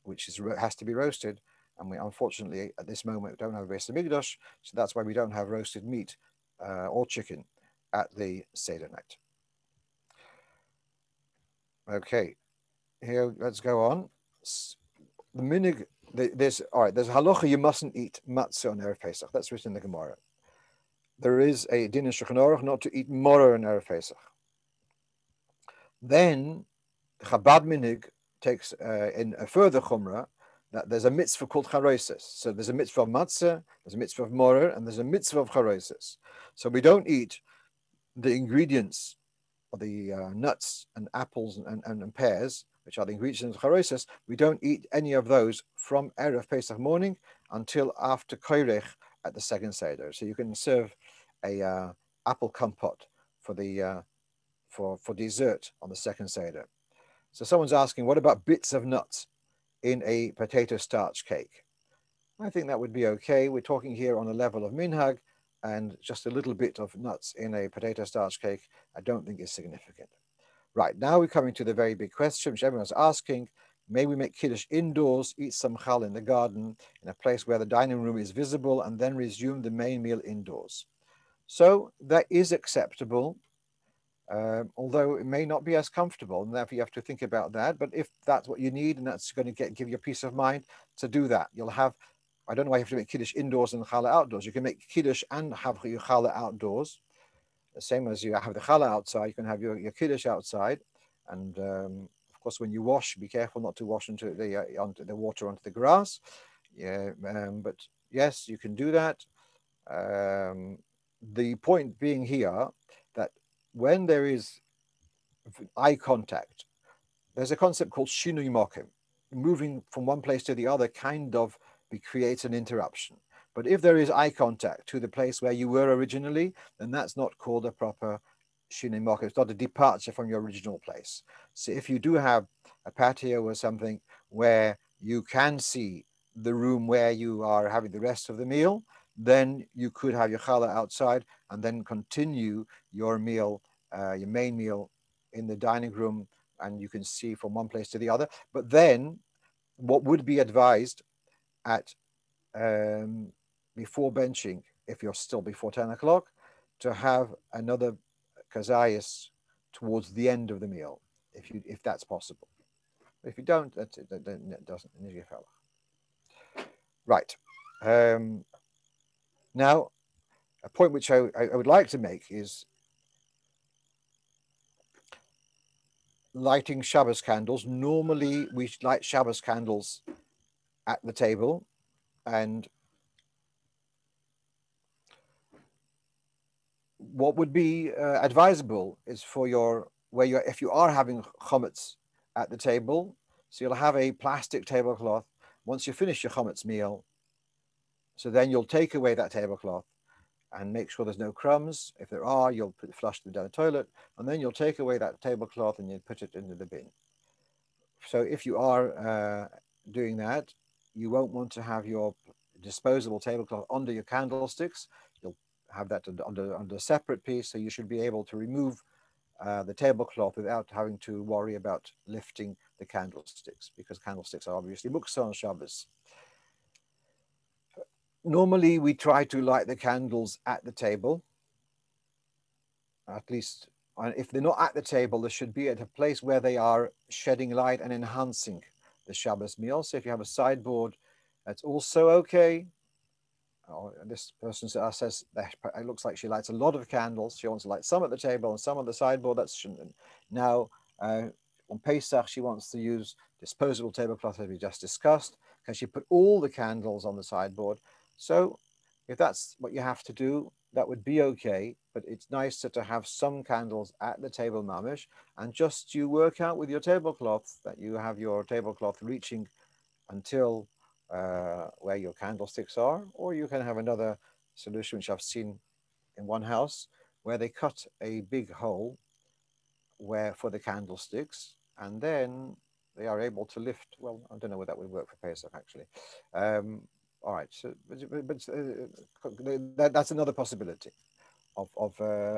which has to be roasted. And we, unfortunately, at this moment, don't have a Beis Hamikdash, so that's why we don't have roasted meat or chicken at the Seder night. Okay, here, let's go on. The minig, there's halacha, you mustn't eat matzah on Erev Pesach. That's written in the Gemara. There is a din in Shulchan Aruch not to eat moror on Erev Pesach. Then Chabad minig takes in a further chumrah that there's a mitzvah called charoises. So there's a mitzvah of matzah, there's a mitzvah of moror, and there's a mitzvah of charoises. So we don't eat the ingredients of the nuts and apples and pears, which are the ingredients of charoises. We don't eat any of those from Erev Pesach morning until after koirech at the second Seder. So you can serve a apple compote for the for dessert on the second Seder. So someone's asking, what about bits of nuts in a potato starch cake? I think that would be okay. We're talking here on a level of minhag, and just a little bit of nuts in a potato starch cake, I don't think is significant. Right, now we're coming to the very big question, which everyone's asking. May we make kiddush indoors, eat some chal in the garden, in a place where the dining room is visible, and then resume the main meal indoors? So that is acceptable, although it may not be as comfortable, and therefore you have to think about that. But if that's what you need, and that's going to give you peace of mind to do that, you'll have, I don't know why you have to make kiddush indoors and challah outdoors. You can make kiddush and have your challah outdoors. The same as you have the challah outside, you can have your kiddush outside. And of course, when you wash, be careful not to wash onto the water onto the grass. Yeah, but yes, you can do that. The point being here that when there is eye contact, there's a concept called shinui mokim. Moving from one place to the other kind of creates an interruption. But if there is eye contact to the place where you were originally, then that's not called a proper shinui mokim. It's not a departure from your original place. So if you do have a patio or something where you can see the room where you are having the rest of the meal, then you could have your challah outside and then continue your meal, your main meal, in the dining room, and you can see from one place to the other. But then what would be advised at before benching, if you're still before 10 o'clock, to have another kazayas towards the end of the meal, if that's possible. If you don't, that's it. Then it doesn't. Right. Now, a point which I would like to make is lighting Shabbos candles. Normally, we light Shabbos candles at the table, and what would be advisable is for if you are having chametz at the table, so you'll have a plastic tablecloth. Once you finish your chametz meal, so then you'll take away that tablecloth and make sure there's no crumbs. If there are, you'll flush them down the toilet, and then you'll take away that tablecloth and you put it into the bin. So if you are doing that, you won't want to have your disposable tablecloth under your candlesticks. You'll have that under a separate piece, so you should be able to remove the tablecloth without having to worry about lifting the candlesticks, because candlesticks are obviously muksa on Shabbos. Normally, we try to light the candles at the table. At least, if they're not at the table, they should be at a place where they are shedding light and enhancing the Shabbos meal. So if you have a sideboard, that's also okay. this person says that it looks like she lights a lot of candles. She wants to light some at the table and some on the sideboard. That's now on Pesach, she wants to use disposable tablecloth as we just discussed. Can she put all the candles on the sideboard? So if that's what you have to do, that would be okay, but it's nicer to have some candles at the table mamish, and just you work out with your tablecloth that you have your tablecloth reaching until where your candlesticks are, or you can have another solution which I've seen in one house where they cut a big hole where for the candlesticks, and then they are able to lift. Well, I don't know whether that would work for Pesach actually. All right, so but that's another possibility of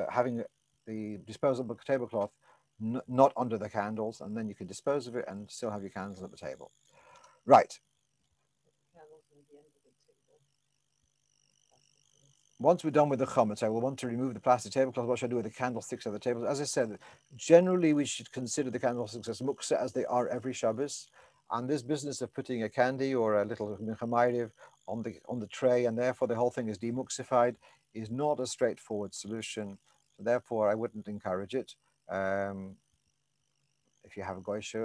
having the disposable tablecloth not under the candles, and then you can dispose of it and still have your candles at the table. Right. Once we're done with the chametz, I will want to remove the plastic tablecloth. What should I do with the candlesticks at the table? As I said, generally we should consider the candlesticks as muksa as they are every Shabbos. And this business of putting a candy or a little mincha on the tray, and therefore the whole thing is demuxified, is not a straightforward solution. So therefore, I wouldn't encourage it. If you have a goysha,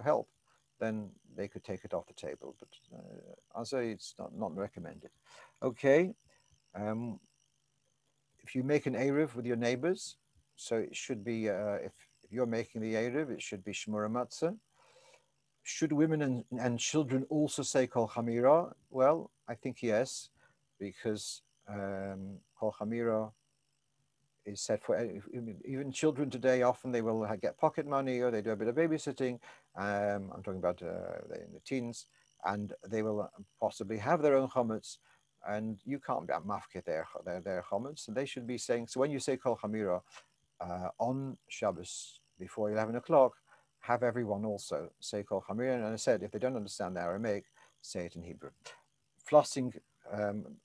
help, then they could take it off the table. But also, it's not recommended. Okay. If you make an Eruv with your neighbors, so it should be, if you're making the Eruv, it should be Shmura Matzah. Should women and children also say Kol Chamira? Well, I think yes, because Kol Chamira is said for even children today. Often they will get pocket money, or they do a bit of babysitting. I'm talking about in the teens, and they will possibly have their own chametz, and you can't be mafke their chametz. And they should be saying. So when you say Kol Chamira on Shabbos before 11 o'clock, have everyone also say Kol Chamira. And I said, if they don't understand the Aramaic, say it in Hebrew. Flossing,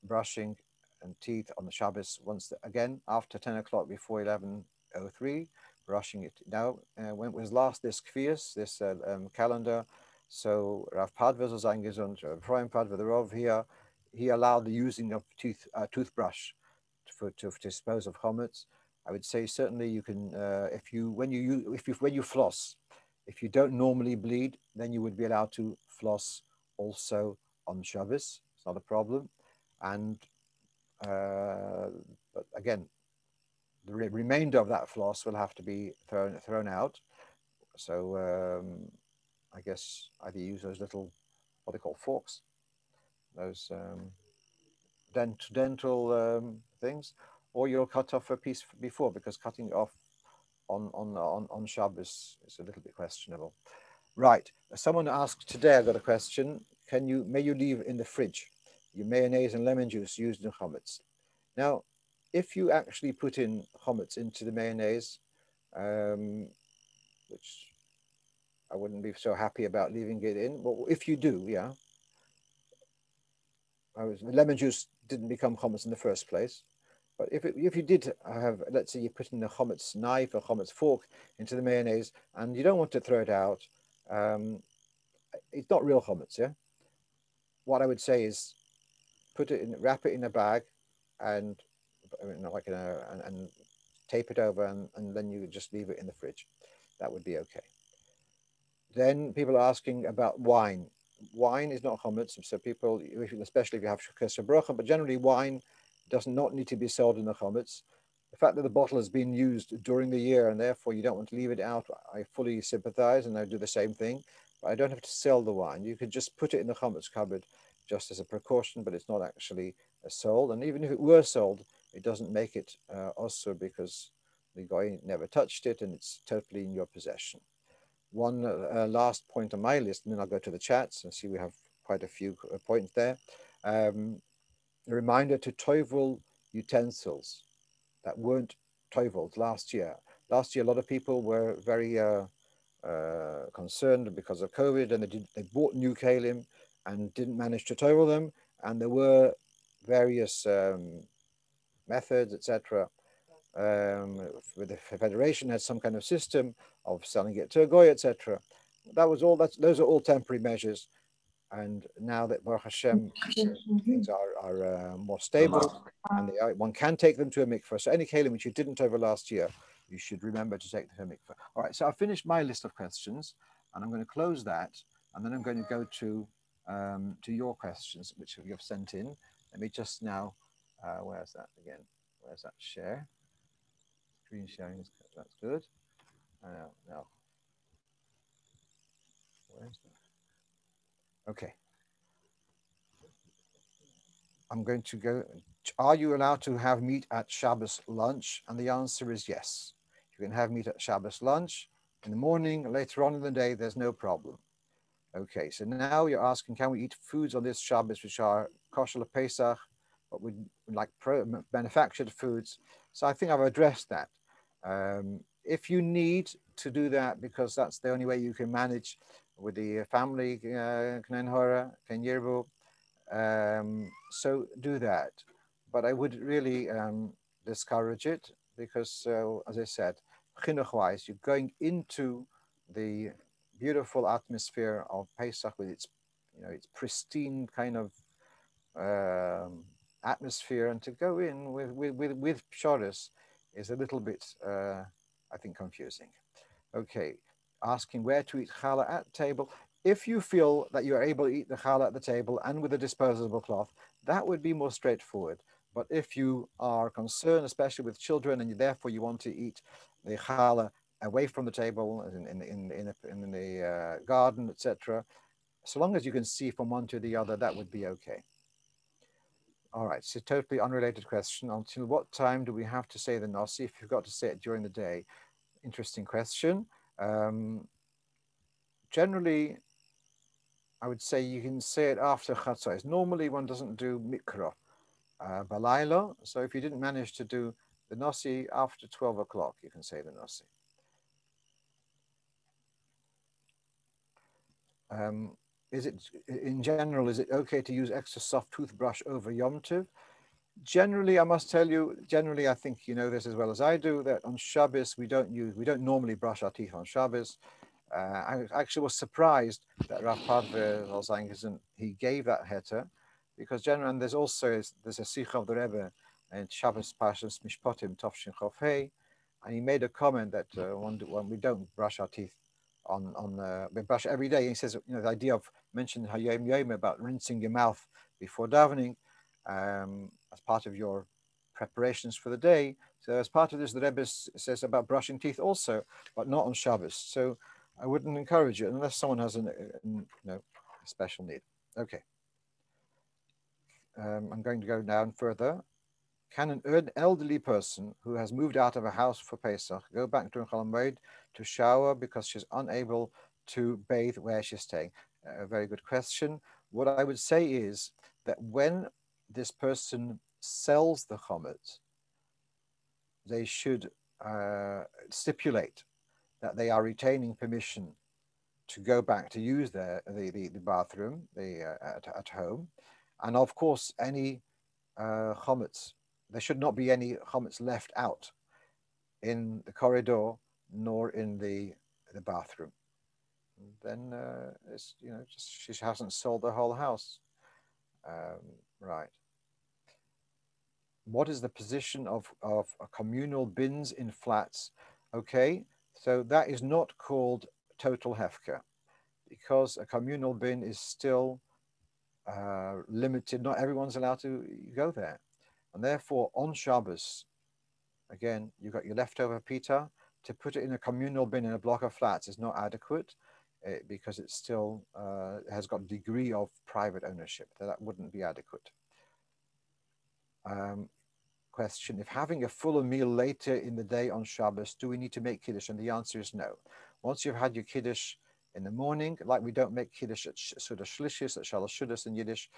brushing, and teeth on the Shabbos again after 10 o'clock before 11:03, brushing it. Now, when it was last this kvias, this calendar, so Rav Padva was eingesund, Rav Padva, the Rav here, he allowed the using of toothbrush to dispose of chametz. I would say certainly you can, when you floss, if you don't normally bleed, then you would be allowed to floss also on Shabbos. It's not a problem. And but again, the remainder of that floss will have to be thrown out. So I guess either use those little, what they call forks, those dental things, or you'll cut off a piece before, because cutting off on Shabbos is a little bit questionable. Right. Someone asked today, I got a question. May you leave in the fridge your mayonnaise and lemon juice used in chametz? Now, if you actually put in chametz into the mayonnaise, which I wouldn't be so happy about leaving it in, well, if you do, yeah. Lemon juice didn't become chametz in the first place. But if you did have, let's say you put in a chametz knife or chametz fork into the mayonnaise and you don't want to throw it out, it's not real chametz, yeah? What I would say is wrap it in a bag and and tape it over, and then you just leave it in the fridge. That would be okay. Then people are asking about wine. Wine is not chametz, so people, especially if you have shukes bracha, but generally wine does not need to be sold in the chametz. The fact that the bottle has been used during the year and therefore you don't want to leave it out, I fully sympathize, and I do the same thing. But I don't have to sell the wine. You could just put it in the chametz cupboard just as a precaution, but it's not actually sold. And even if it were sold, it doesn't make it also, because the guy never touched it and it's totally in your possession. One last point on my list, and then I'll go to the chats and see we have quite a few points there. A reminder to toivel utensils that weren't toivelled last year. Last year, a lot of people were very concerned because of COVID, and they bought new kalim and didn't manage to toivel them. And there were various methods, etc. The federation had some kind of system of selling it to a goy, etc. Those are all temporary measures. And now that Baruch Hashem, things are more stable, and one can take them to a mikveh. So any kalim which you didn't over last year, you should remember to take them to a mikveh. All right, so I've finished my list of questions, and I'm going to close that, and then I'm going to go to your questions, which you've sent in. Let me just now, where's that again? Where's that share? Screen sharing, that's good. Now, where's that? Okay. I'm going to go, are you allowed to have meat at Shabbos lunch? And the answer is yes. You can have meat at Shabbos lunch. In the morning, later on in the day, there's no problem. Okay, so now you're asking, can we eat foods on this Shabbos which are kosher Pesach, but we like manufactured foods? So I think I've addressed that. If you need to do that, because that's the only way you can manage with the family, Knen Hora, Ken Yirbu, so do that. But I would really discourage it because, as I said, chinuch-wise, you're going into the beautiful atmosphere of Pesach with its, its pristine kind of atmosphere, and to go in with psharis is a little bit, I think, confusing. Okay, asking where to eat challah at table. If you feel that you are able to eat the challah at the table and with a disposable cloth, that would be more straightforward. But if you are concerned, especially with children, and therefore you want to eat the challah away from the table, in the garden, etc., so long as you can see from one to the other, that would be okay. All right, so totally unrelated question. Until what time do we have to say the Nasi if you've got to say it during the day? Interesting question. Generally, I would say you can say it after chatzos. Normally, one doesn't do mikra balayla. So if you didn't manage to do the nasi after 12 o'clock, you can say the nasi. Is it, in general, is it okay to use extra soft toothbrush over Yom Tov? Generally, I must tell you, I think you know this as well as I do, that on Shabbos, we don't normally brush our teeth on Shabbos. I actually was surprised that Rav Padve, he gave that heter, because generally, and there's a sikh of the Rebbe in Shabbos Pashas Mishpatim Tovshin Chof Hei, and he made a comment that when we don't brush our teeth we brush every day. He says, the idea of mentioning Hayom Yom about rinsing your mouth before davening as part of your preparations for the day. So as part of this, the Rebbe says about brushing teeth also, but not on Shabbos. So I wouldn't encourage it unless someone has a special need. Okay. I'm going to go down further. Can an elderly person who has moved out of a house for Pesach go back during Chol Hamoed to shower because she's unable to bathe where she's staying? A very good question. What I would say is that when this person sells the chometz, they should stipulate that they are retaining permission to go back to use the bathroom at home, and of course any chometz. There should not be any chometz left out in the corridor nor in the bathroom. Then it's just she hasn't sold the whole house. Right. What is the position of communal bins in flats? Okay, so that is not called total hefker, because a communal bin is still limited. Not everyone's allowed to go there. And therefore, on Shabbos, again, you've got your leftover pita. To put it in a communal bin in a block of flats is not adequate because it still has got a degree of private ownership. That wouldn't be adequate. Question, if having a fuller meal later in the day on Shabbos, do we need to make Kiddush? And the answer is no. Once you've had your Kiddush in the morning, like we don't make Kiddush at Suda Shlishis, at Shalosh Shudas in Yiddish,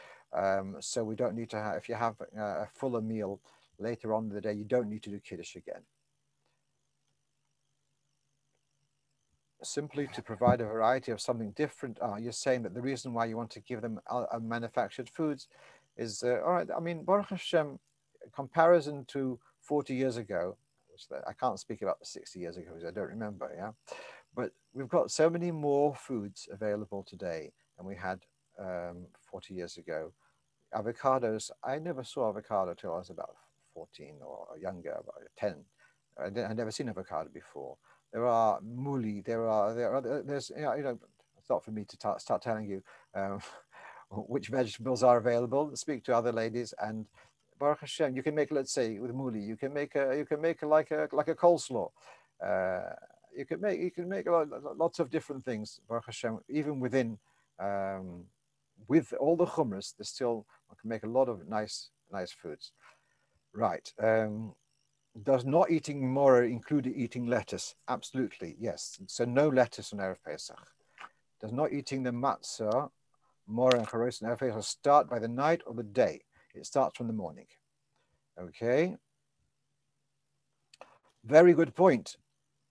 so we don't need to have, if you have a fuller meal later on in the day, you don't need to do Kiddush again. Simply to provide a variety of something different. You're saying that the reason why you want to give them manufactured foods is, all right, I mean, Baruch Hashem, comparison to 40 years ago, which I can't speak about the 60 years ago because I don't remember, yeah? But we've got so many more foods available today than we had 40 years ago. Avocados, I never saw avocado till I was about 14 or younger, about 10. I'd never seen avocado before. There are muli, there's, it's not for me to start telling you which vegetables are available. Speak to other ladies, and Baruch Hashem, you can make, let's say, with muli, you can make like a coleslaw. You can make lots of different things. Baruch Hashem, even within with all the chumras, there's still, one can make a lot of nice foods. Right. Does not eating more include eating lettuce? Absolutely, yes. So no lettuce on Erev Pesach. Does not eating the matzah, more and charos on Erev Pesach start by the night or the day? It starts from the morning. Okay. Very good point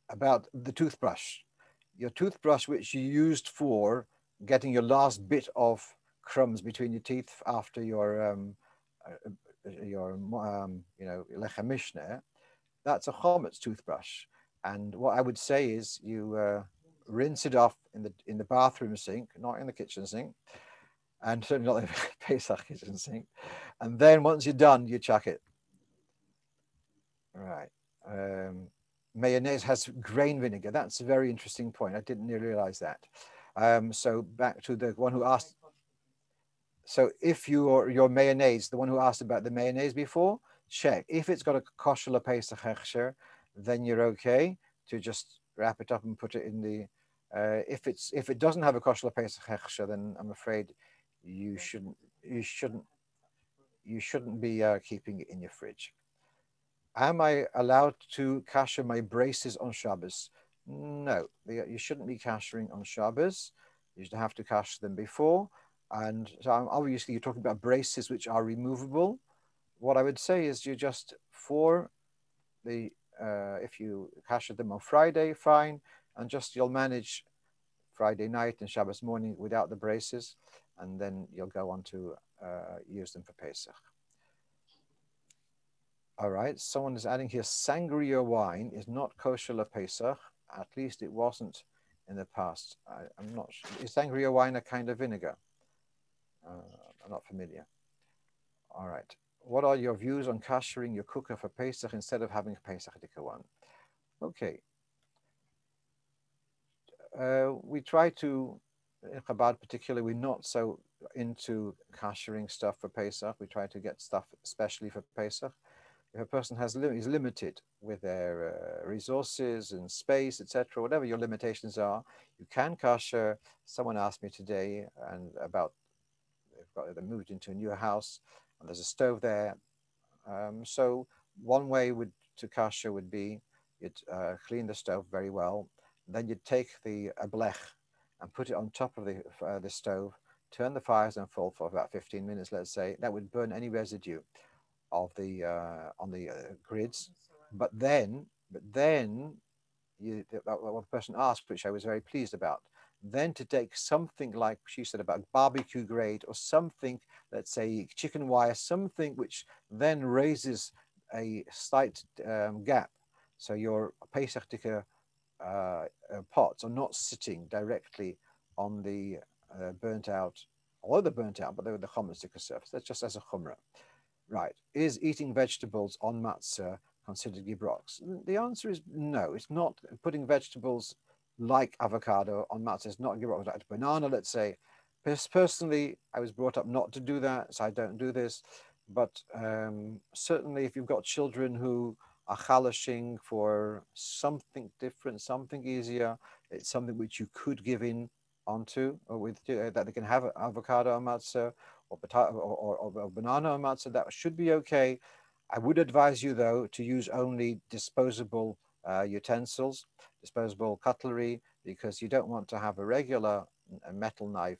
about the toothbrush. Your toothbrush, which you used for getting your last bit of crumbs between your teeth after your lechem mishneh, that's a chometz toothbrush. And what I would say is you rinse it off in the bathroom sink, not in the kitchen sink, and certainly not in the Pesach kitchen sink. And then once you're done, you chuck it. Right. Mayonnaise has grain vinegar. That's a very interesting point. I didn't realize that. So back to the one who asked. So if your mayonnaise, the one who asked about the mayonnaise before, check. If it's got a kosher Pesach hechsher, then you're okay to just wrap it up and put it in the. If it doesn't have a kosher Pesach hechsher, then I'm afraid you shouldn't be keeping it in your fridge. Am I allowed to kasher my braces on Shabbos? No, you shouldn't be kashering on Shabbos. You should have to kasher them before. And so obviously you're talking about braces which are removable. What I would say is you just, for the, if you kasher them on Friday, fine. And just you'll manage Friday night and Shabbos morning without the braces. And then you'll go on to use them for Pesach. All right, someone is adding here, sangria wine is not kosher Pesach. At least it wasn't in the past. I'm not sure. Is sangria wine a kind of vinegar? I'm not familiar. All right. What are your views on kashering your cooker for Pesach instead of having a Pesach Dika one? Okay. We try to, in Chabad particularly, we're not so into kashering stuff for Pesach. We try to get stuff especially for Pesach. If a person is limited with their resources and space, etc., whatever your limitations are, you can kasher. Someone asked me today and about they moved into a new house and there's a stove there. So one way to kasher would be you'd clean the stove very well. Then you'd take a blech and put it on top of the stove, turn the fires and full for about 15 minutes, let's say. That would burn any residue of the on the grids, but then what the person asked, which I was very pleased about, then to take something like she said about barbecue grade or something, let's say chicken wire, something which then raises a slight gap, so your Pesach Dika pots are not sitting directly on the burnt out, although they're burnt out, but they're the chometz Dika surface. That's just as a chumrah. Right. Is eating vegetables on matzah considered gibrox? The answer is no. It's not. Putting vegetables like avocado on matzah is not gibrox. Like banana, let's say. Personally, I was brought up not to do that, so I don't do this. But certainly, if you've got children who are chalashing for something different, something easier, it's something which you could give in onto, or with that they can have avocado on matzah, or potato or banana on matzah, that should be okay. I would advise you though to use only disposable utensils, disposable cutlery, because you don't want to have a regular metal knife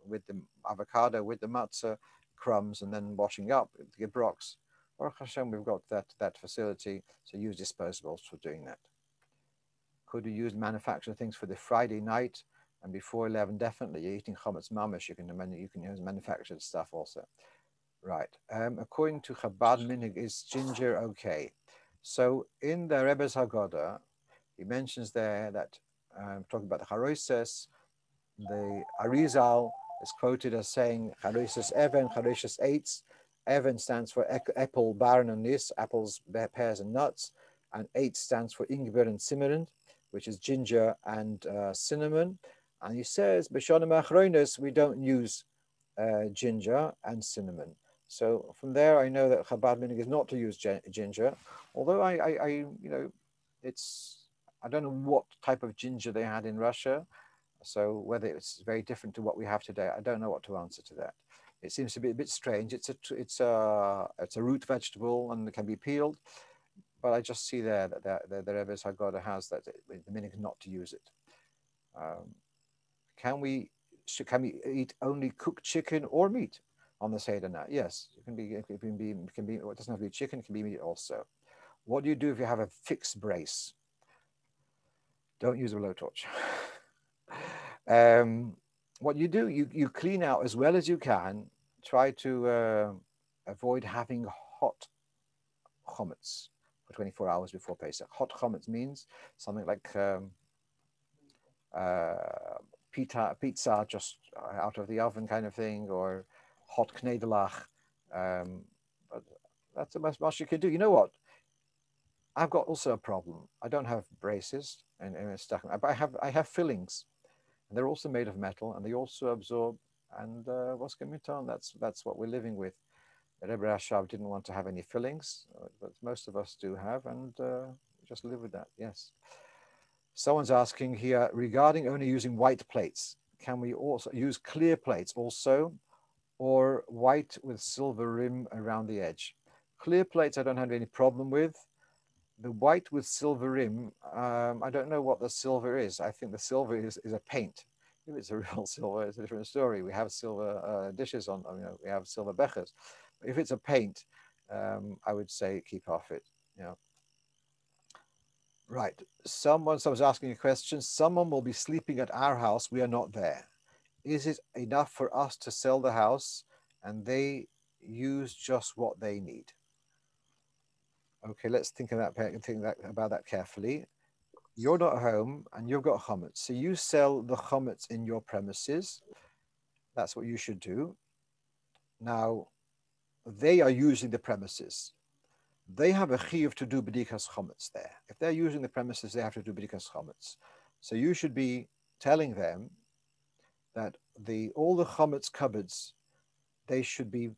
with the avocado, with the matzah crumbs, and then washing up the gibrox. Baruch Hashem, we've got that facility, so use disposables for doing that. Could you use manufactured things for the Friday night? And before 11, definitely. You're eating chometz mamash, you can use manufactured stuff also. Right. According to Chabad Minig, is ginger okay? So in the Rebbe's Haggadah, he mentions there that, talking about the Haroses, the Arizal, is quoted as saying, Charishas Even, Charishas Eitz. Even stands for apple, barn, and nis, apples, pears, and nuts. And Eitz stands for Ingwer and Cimarron, which is ginger and cinnamon. And he says, B'shonim Achronos, we don't use ginger and cinnamon. So from there, I know that Chabad minhag is not to use ginger, although I I don't know what type of ginger they had in Russia. So whether it's very different to what we have today, I don't know what to answer to that. It seems to be a bit strange. It's a root vegetable and it can be peeled, but I just see there that the Rebbe's Haggadah has that the minhag not to use it. Can we eat only cooked chicken or meat on the Seder night? Yes, it can be. It can be. It doesn't have to be chicken. It can be meat also. What do you do if you have a fixed brace? Don't use a blowtorch. What you do, you clean out as well as you can. Try to avoid having hot chametz for 24 hours before Pesach. Hot chametz means something like pizza just out of the oven kind of thing, or hot knedelach. But that's the most much you can do. You know what? I've got also a problem. I don't have braces and stuff, but I have fillings. And they're also made of metal, and they also absorb. And what's going to be done? That's what we're living with. Rebbe Rashab didn't want to have any fillings, but most of us do have, and just live with that. Yes. Someone's asking here regarding only using white plates. Can we also use clear plates also, or white with silver rim around the edge? Clear plates I don't have any problem with. The white with silver rim, I don't know what the silver is. I think the silver is a paint. If it's a real silver, it's a different story. We have silver dishes on, we have silver bechers. If it's a paint, I would say keep off it. Right. Someone's asking a question. Someone will be sleeping at our house. We are not there. Is it enough for us to sell the house and they use just what they need? Okay, let's think about that carefully. You're not home and you've got chametz. So you sell the chametz in your premises. That's what you should do. Now, they are using the premises. They have a chiyuv to do b'dikas chametz there. If they're using the premises, they have to do b'dikas chametz. So you should be telling them that all the chametz cupboards, they should be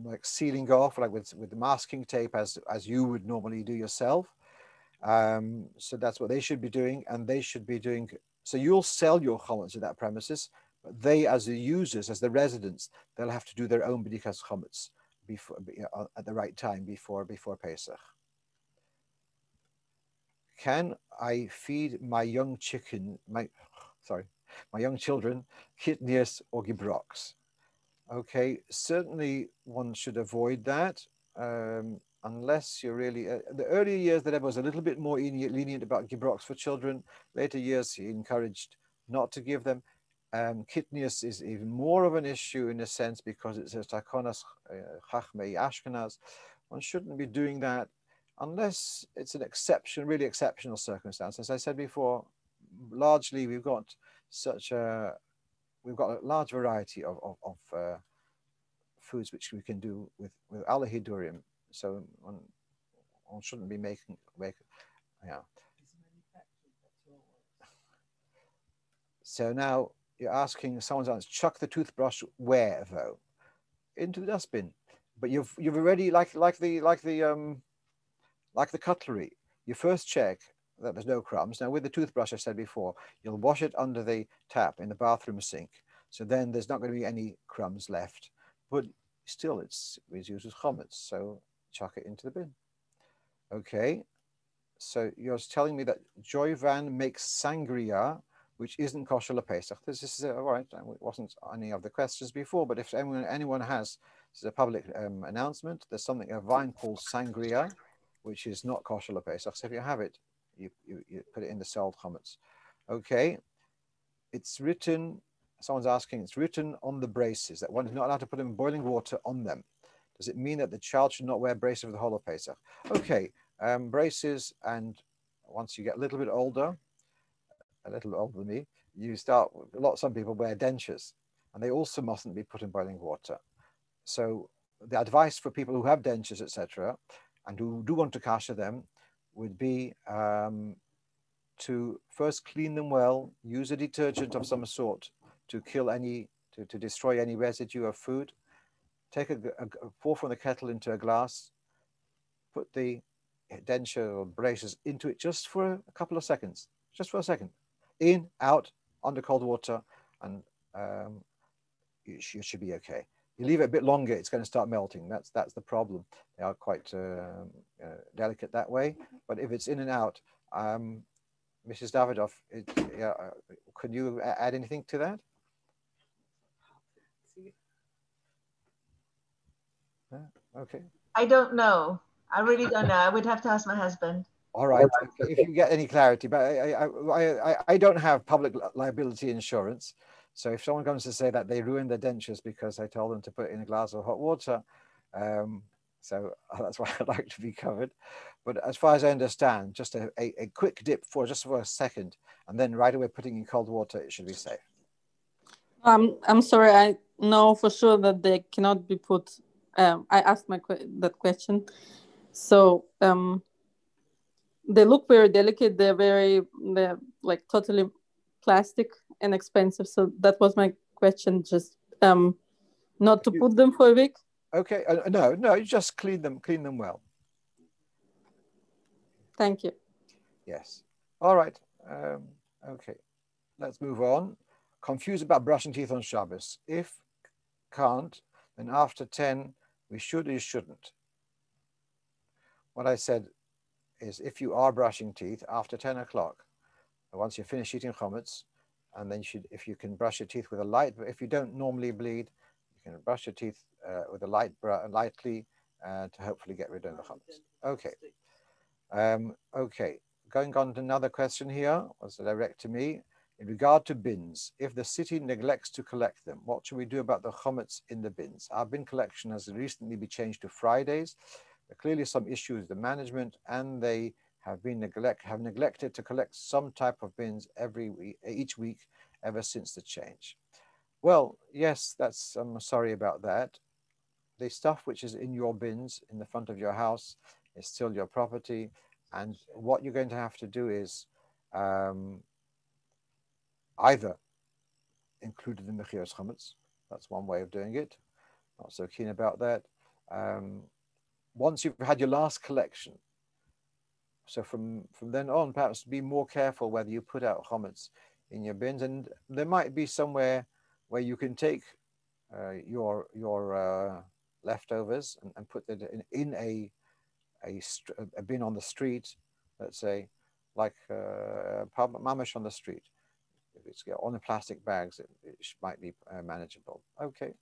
like sealing off, like with the masking tape, as you would normally do yourself. So that's what they should be doing, and they should be doing. So you'll sell your chametz at that premises, but they, as the users, as the residents, they'll have to do their own b'dikas chametz before at the right time before Pesach. Can I feed my young children kitnias or gibrox? Okay, certainly one should avoid that unless you're really. The earlier years, the Rebbe was a little bit more lenient about gibrox for children. Later years, he encouraged not to give them. Kitnius is even more of an issue in a sense because it's a takonas chachmei Ashkenaz. One shouldn't be doing that unless it's an exception, really exceptional circumstance. As I said before, largely we've got a large variety of foods which we can do with ala hidurim. So one shouldn't be making. So now you're asking, someone's asked, chuck the toothbrush where though? Into the dustbin. But you've already like the cutlery. You first check that there's no crumbs. Now with the toothbrush, I said before, you'll wash it under the tap in the bathroom sink. So then there's not going to be any crumbs left. But still, it's used as chametz. So chuck it into the bin. Okay. So you're telling me that Joyvan makes sangria, which isn't kosher lePesach. This is all right. It wasn't any of the questions before, but if anyone has, this is a public announcement. There's a wine called sangria, which is not kosher lePesach. So if you have it, you put it in the sold chametz. Okay. It's written. Someone's asking. It's written on the braces that one is not allowed to put in boiling water on them. Does it mean that the child should not wear braces for the whole of Pesach? Okay. Braces, and once you get a little bit older, a little older than me, some people wear dentures, and they also mustn't be put in boiling water. So the advice for people who have dentures, etc., and who do want to kasher them, would be to first clean them well, use a detergent of some sort to kill to destroy any residue of food. Take pour from the kettle into a glass, put the denture or braces into it just for a couple of seconds, just for a second, in, out, under cold water, and you should be okay. You leave it a bit longer, it's going to start melting. That's the problem. They are quite delicate that way. But if it's in and out, Mrs. Davidoff, could you add anything to that? Okay. I don't know. I really don't know. I would have to ask my husband. All right. Okay. If you get any clarity, but I don't have public liability insurance. So if someone comes to say that they ruined their dentures because I told them to put it in a glass of hot water, so that's why I'd like to be covered. But as far as I understand, just a quick dip for a second, and then right away putting in cold water, it should be safe. I'm sorry. I know for sure that they cannot be put. I asked that question. So they look very delicate. They're like totally plastic and expensive. So that was my question. Just not to put them for a week. Okay. No. You just clean them well. Thank you. Yes. All right. Okay. Let's move on. Confused about brushing teeth on Shabbos. If can't, then after 10, we should or shouldn't. What I said is if you are brushing teeth after 10 o'clock, once you finish eating chametz, and then if you can brush your teeth with a light, but if you don't normally bleed, you can brush your teeth with a lightly to hopefully get rid of the chametz. Okay. Okay. Going on to another question here, was direct to me. In regard to bins, if the city neglects to collect them, what should we do about the chametz in the bins? Our bin collection has recently been changed to Fridays. There are clearly some issues with the management, and they have neglected to collect some type of bins each week ever since the change. Well, yes, I'm sorry about that. The stuff which is in your bins in the front of your house is still your property, and what you're going to have to do is either included in the mechiras chametz. That's one way of doing it. Not so keen about that. Once you've had your last collection, so from then on, perhaps be more careful whether you put out chametz in your bins, and there might be somewhere where you can take your leftovers and put it in a bin on the street, let's say, like mamash on the street. If it's on the plastic bags, it might be manageable. Okay.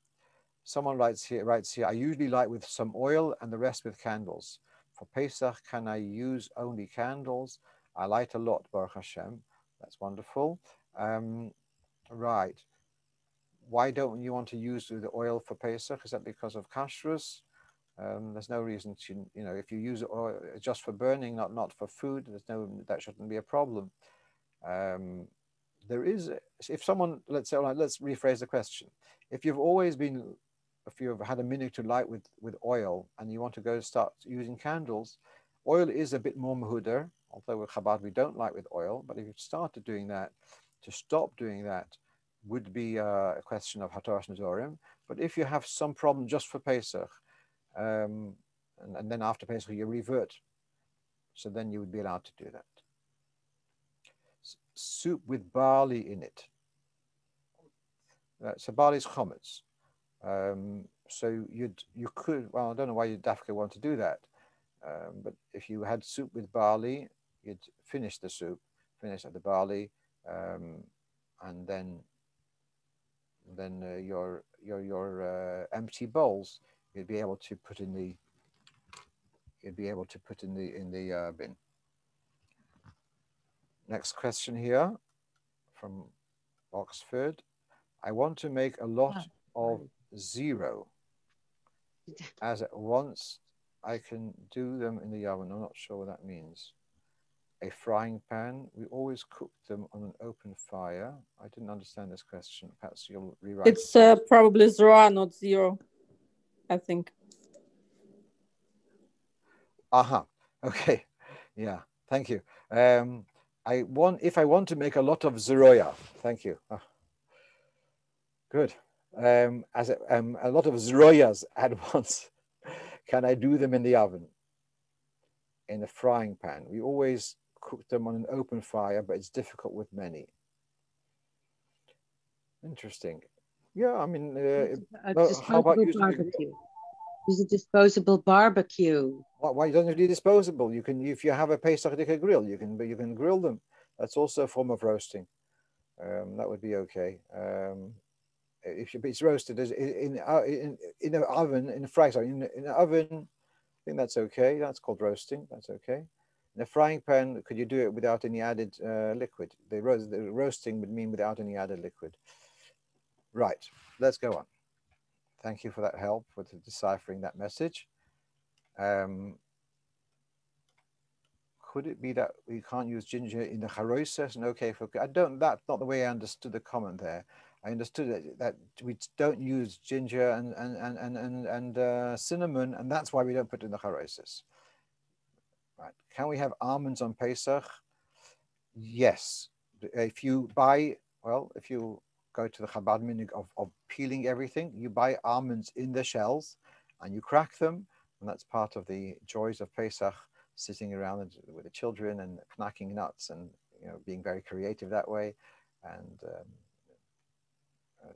Someone writes here, I usually light with some oil and the rest with candles. For Pesach, can I use only candles? I light a lot, Baruch Hashem. That's wonderful. Right. Why don't you want to use the oil for Pesach? Is that because of kashrus? There's no reason to, if you use oil just for burning, not for food, that shouldn't be a problem. There is, if someone, let's rephrase the question. If you've had a minute to light with oil and you want to start using candles, oil is a bit more mehuder, although with Chabad we don't light with oil, but if you've started doing that, to stop doing that would be a question of Hatorash Nezorim. But if you have some problem just for Pesach, and then after Pesach you revert, so then you would be allowed to do that. Soup with barley in it. So barley is chametz. So you could, well, I don't know why you dafka want to do that, but if you had soup with barley, you'd finish the soup, finish the barley, and then your empty bowls you'd be able to put in the bin. Next question here from Oxford. I want to make a lot of zero, as at once I can do them in the oven. I'm not sure what that means. a frying pan. We always cook them on an open fire. I didn't understand this question. Perhaps you'll rewrite It's probably 0, not 0, I think. Aha. Okay. Yeah. Thank you. If I want to make a lot of zeroya. Thank you. Ah. Good. As a lot of zeroyas at once. Can I do them in the oven? In a frying pan? We always cook them on an open fire, but it's difficult with many. Interesting. Yeah, I mean, how about using barbecue? Use a disposable barbecue. Why don't you do disposable? You can, if you have a Pesach Dika grill, you can grill them. That's also a form of roasting. That would be okay. If it's roasted in an oven, in a fry, sorry, in an oven, I think that's okay. That's called roasting. That's okay. In a frying pan, could you do it without any added liquid? The roasting would mean without any added liquid. Right. Let's go on. Thank you for that help with deciphering that message. Could it be that we can't use ginger in the charoises and okay for? That's not the way I understood the comment there. I understood that we don't use ginger and cinnamon, and that's why we don't put it in the charoises. Right? Can we have almonds on Pesach? Yes. If you go to the Chabad minhag of peeling everything, you buy almonds in the shells and you crack them, and that's part of the joys of Pesach, sitting around with the children and knacking nuts and being very creative that way, and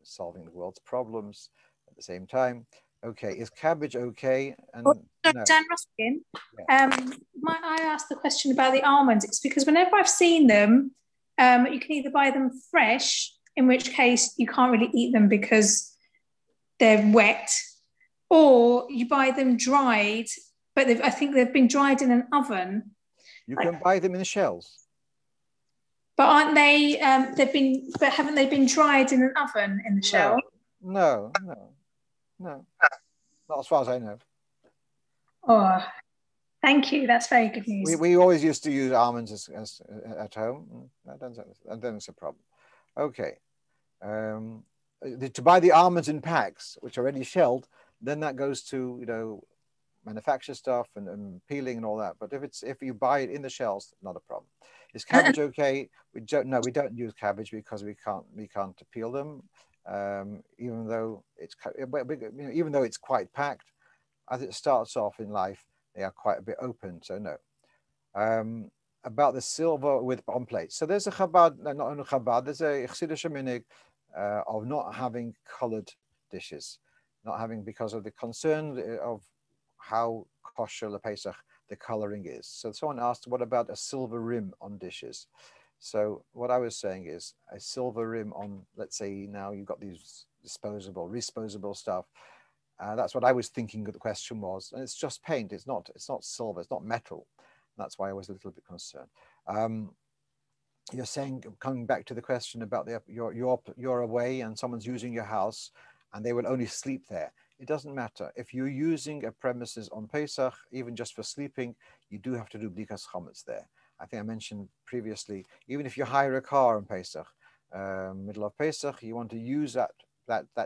solving the world's problems at the same time. Okay, is cabbage okay? And no. Dan Ruskin, might I ask the question about the almonds? It's because whenever I've seen them, you can either buy them fresh, in which case you can't really eat them because they're wet, or you buy them dried, but I think they've been dried in an oven. You can buy them in the shells. But aren't they, haven't they been dried in an oven in the shell? No. Not as far as I know. Oh, thank you. That's very good news. We always used to use almonds as at home. I don't think it's a problem. Okay. To buy the almonds in packs, which are already shelled, then that goes to, manufacture stuff and peeling and all that. But if you buy it in the shells, not a problem. Is cabbage okay? We don't use cabbage because we can't peel them. Even though it's quite packed, as it starts off in life, they are quite a bit open. So no. About the silver on plates. So there's a Chabad, not only Chabad, there's a Chassidish minhag of not having colored dishes, because of the concern of how kosher Pesach the coloring is. So someone asked, what about a silver rim on dishes? So what I was saying is a silver rim on, let's say now you've got these disposable stuff. That's what I was thinking the question was. And it's just paint. It's not silver. It's not metal. That's why I was a little bit concerned. You're saying, coming back to the question about you're away and someone's using your house and they will only sleep there. It doesn't matter. If you're using a premises on Pesach, even just for sleeping, you do have to do bdikas chametz there. I think I mentioned previously, even if you hire a car on Pesach, middle of Pesach, you want to use that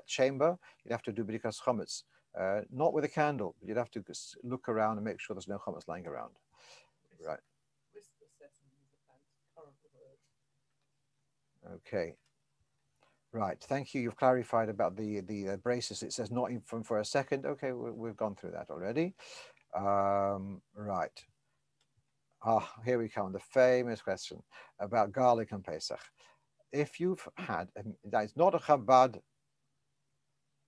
chamber, you'd have to do bdikas chametz. Not with a candle, but you'd have to look around and make sure there's no chametz lying around. Right. Okay. Right. Thank you. You've clarified about the braces. It says not even for a second. Okay, we've gone through that already. Right. Here we come. The famous question about garlic and Pesach. If you've had, it's not a Chabad,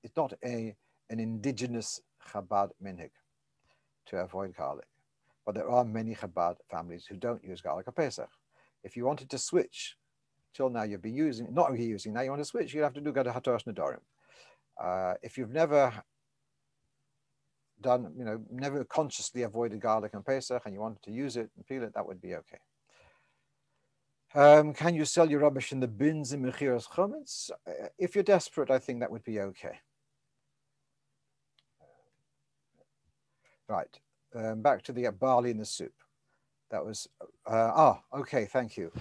it's not an indigenous Chabad minhag to avoid garlic. But there are many Chabad families who don't use garlic on Pesach. If you wanted to switch, till now you'd be using, not really using, now you want to switch, you'd have to do Gad HaToras Nedarim. If you've never done, never consciously avoided garlic on Pesach and you wanted to use it and peel it, that would be okay. Can you sell your rubbish in the bins in Mechiras Chometz? If you're desperate, I think that would be okay. Right. Back to the barley in the soup. That was, okay, thank you.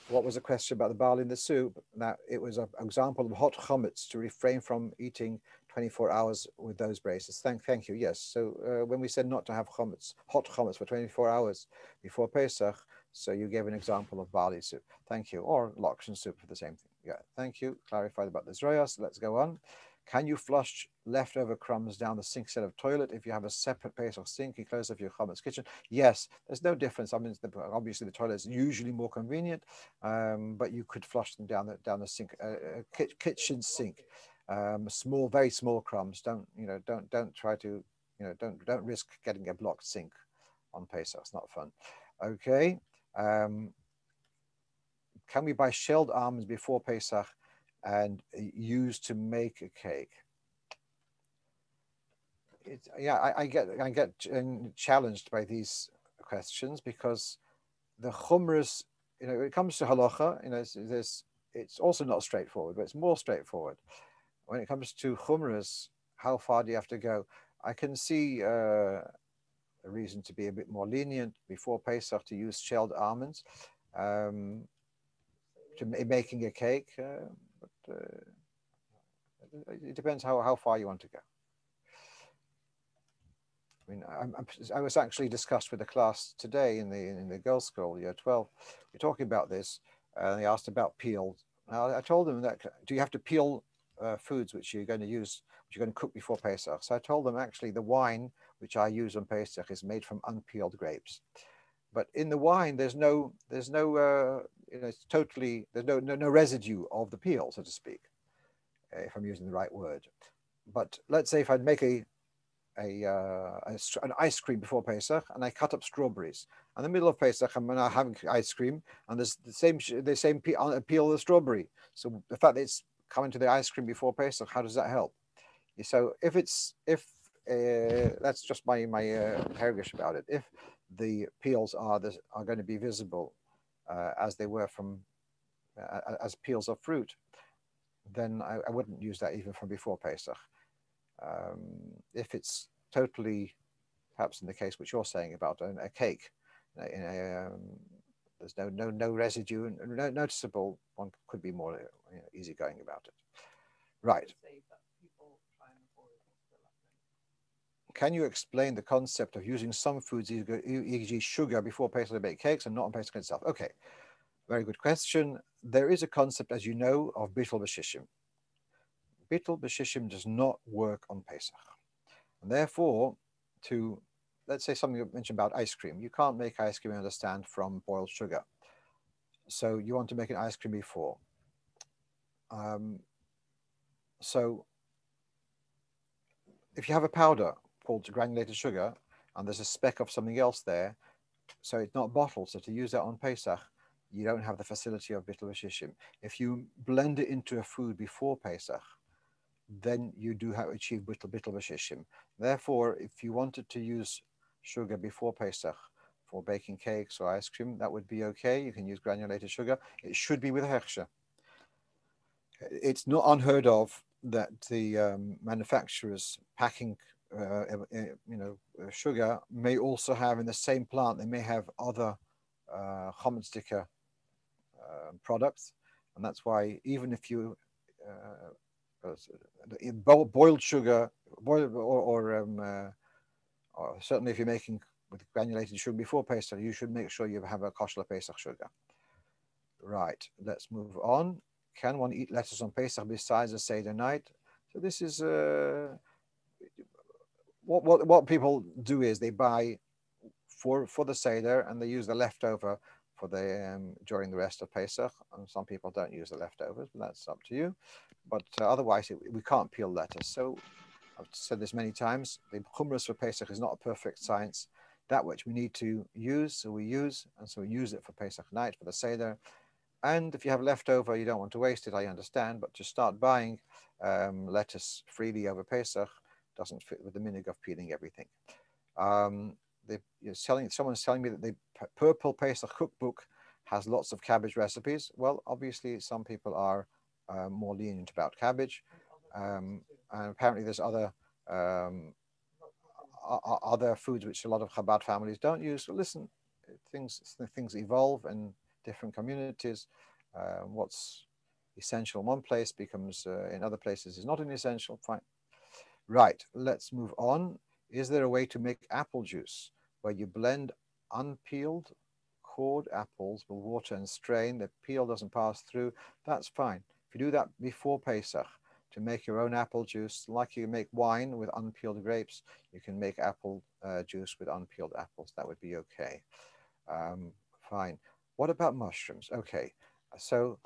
What was the question about the barley in the soup? That it was an example of hot chametz to refrain from eating 24 hours with those braces. Thank you, yes. So when we said not to have chametz, hot chametz for 24 hours before Pesach, so you gave an example of barley soup. Thank you, or lokshen soup for the same thing. Yeah, thank you. Clarified about the zroyas. Let's go on. Can you flush leftover crumbs down the sink set of toilet if you have a separate Pesach sink enclosed of your chametz kitchen? Yes, there's no difference. I mean, obviously the toilet is usually more convenient, but you could flush them down the sink, kitchen sink. Small, very small crumbs. Don't try to, don't risk getting a blocked sink on Pesach. It's not fun. Okay. Can we buy shelled almonds before Pesach and use to make a cake? I get challenged by these questions because the chumras, when it comes to halacha, it's also not straightforward, but it's more straightforward. When it comes to chumras, how far do you have to go? I can see a reason to be a bit more lenient before Pesach to use shelled almonds to making a cake, but it depends how far you want to go. I mean, I was actually discussed with the class today in the girls' school, year 12. We're talking about this, and they asked about peel. Now, I told them that, do you have to peel foods which you're going to use, which you're going to cook before Pesach? So I told them actually the wine which I use on Pesach is made from unpeeled grapes. But in the wine, there's no it's totally, there's no residue of the peel, so to speak, if I'm using the right word. But let's say if I'd make an ice cream before Pesach and I cut up strawberries. In the middle of Pesach, I'm now having ice cream and there's the same peel of the strawberry. So the fact that it's coming to the ice cream before Pesach, how does that help? So if that's just my hergish about it. If the peels are going to be visible as they were from as peels of fruit, then I wouldn't use that even from before Pesach. If it's totally, perhaps in the case which you're saying about a cake, there's no residue and no noticeable, one could be more easygoing about it. Right. Can you explain the concept of using some foods, e.g. sugar, before Pesach to bake cakes and not on Pesach itself? Okay, very good question. There is a concept, as you know, of bittul b'shishim. Bittul b'shishim does not work on Pesach. And therefore, let's say something you mentioned about ice cream. You can't make ice cream, I understand, from boiled sugar. So you want to make an ice cream before. So if you have a powder called granulated sugar and there's a speck of something else there, so it's not bottled, so to use that on Pesach, you don't have the facility of bittul b'shishim. If you blend it into a food before Pesach, then you do have achieve bittul b'shishim. Therefore, if you wanted to use sugar before Pesach for baking cakes or ice cream, that would be okay. You can use granulated sugar. It should be with hechsher. It's not unheard of that the manufacturers packing sugar may also have in the same plant, they may have other chametz sticker products, and that's why even if you boiled sugar, or certainly if you're making with granulated sugar before Pesach, you should make sure you have a kosher Pesach sugar. Right, let's move on. Can one eat lettuce on Pesach besides the Seder night? So this is what people do is they buy for the Seder and they use the leftover for the during the rest of Pesach. And some people don't use the leftovers, but that's up to you. But otherwise, we can't peel lettuce. So I've said this many times, the chumras for Pesach is not a perfect science. That which we need to use, so we use, and so we use it for Pesach night, for the Seder. And if you have leftover, you don't want to waste it, I understand, but to start buying lettuce freely over Pesach doesn't fit with the minhag of peeling everything. Someone's telling me that the Purple Pesach cookbook has lots of cabbage recipes. Well, obviously, some people are more lenient about cabbage. And apparently there's other foods which a lot of Chabad families don't use. So listen, things evolve in different communities. What's essential in one place becomes in other places is not an essential. Fine. Right, let's move on. Is there a way to make apple juice where you blend unpeeled cored apples with water and strain? The peel doesn't pass through. That's fine. If you do that before Pesach to make your own apple juice, like you make wine with unpeeled grapes, you can make apple juice with unpeeled apples. That would be okay. Fine. What about mushrooms? Okay, so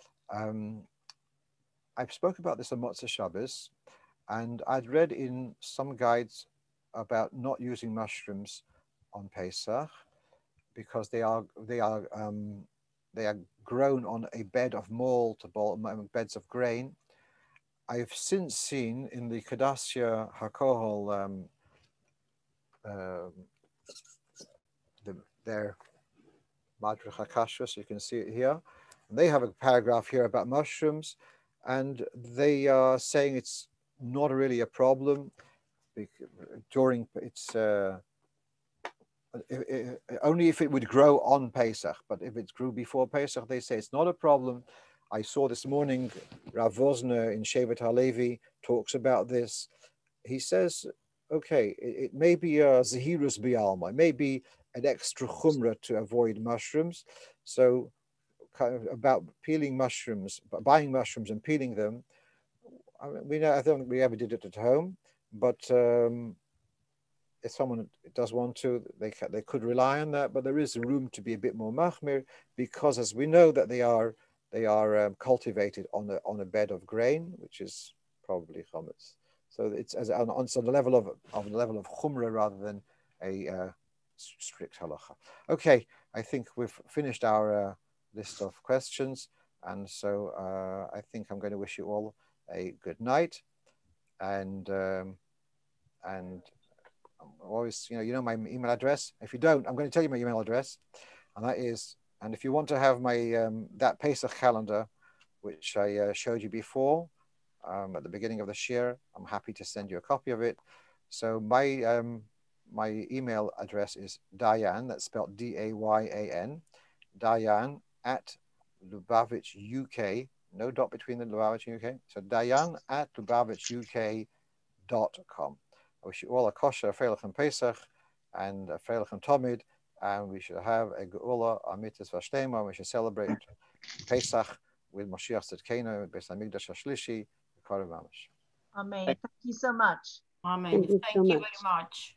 I've spoken about this on Motzei Shabbos, and I'd read in some guides about not using mushrooms on Pesach because they are grown on a bed of malt, beds of grain. I've since seen in the Kadasya HaKohol their Madrich HaKashrus, you can see it here. And they have a paragraph here about mushrooms, and they are saying it's not really a problem during it's only if it would grow on Pesach, but if it grew before Pesach, they say it's not a problem. I saw this morning Rav Vosner in Shevet HaLevi talks about this. He says, okay, it may be a zehirus bialma, it may be an extra chumrah to avoid mushrooms. So kind of about peeling mushrooms, buying mushrooms and peeling them. I mean, I don't think we ever did it at home, but if someone does want to, they could rely on that. But there is room to be a bit more machmir because, as we know, that they are cultivated on a bed of grain, which is probably chametz. So it's on the level of chumrah rather than a strict halacha. Okay, I think we've finished our list of questions, and so I think I'm going to wish you all a good night, and always, you know my email address. If you don't, I'm going to tell you my email address, and that is, and if you want to have my that Pesach calendar, which I showed you before at the beginning of the shir, I'm happy to send you a copy of it. So my my email address is Dayan, that's spelled D-A-Y-A-N, Dayan at Lubavitch UK, no dot between the Lubavitch UK. So Dayan at LubavitchUK.com. I wish you all a kosher, Freilich and Pesach, and a Freilich and Tomid, and we should have a Geula, a Mitzvah Vashtema, we should celebrate Pesach with Moshiach Tzidkenu, Beis HaMikdash HaShlishi, Karav Mamash. Amen. Thank you so much. Amen. Thank you Thank so you much. very much.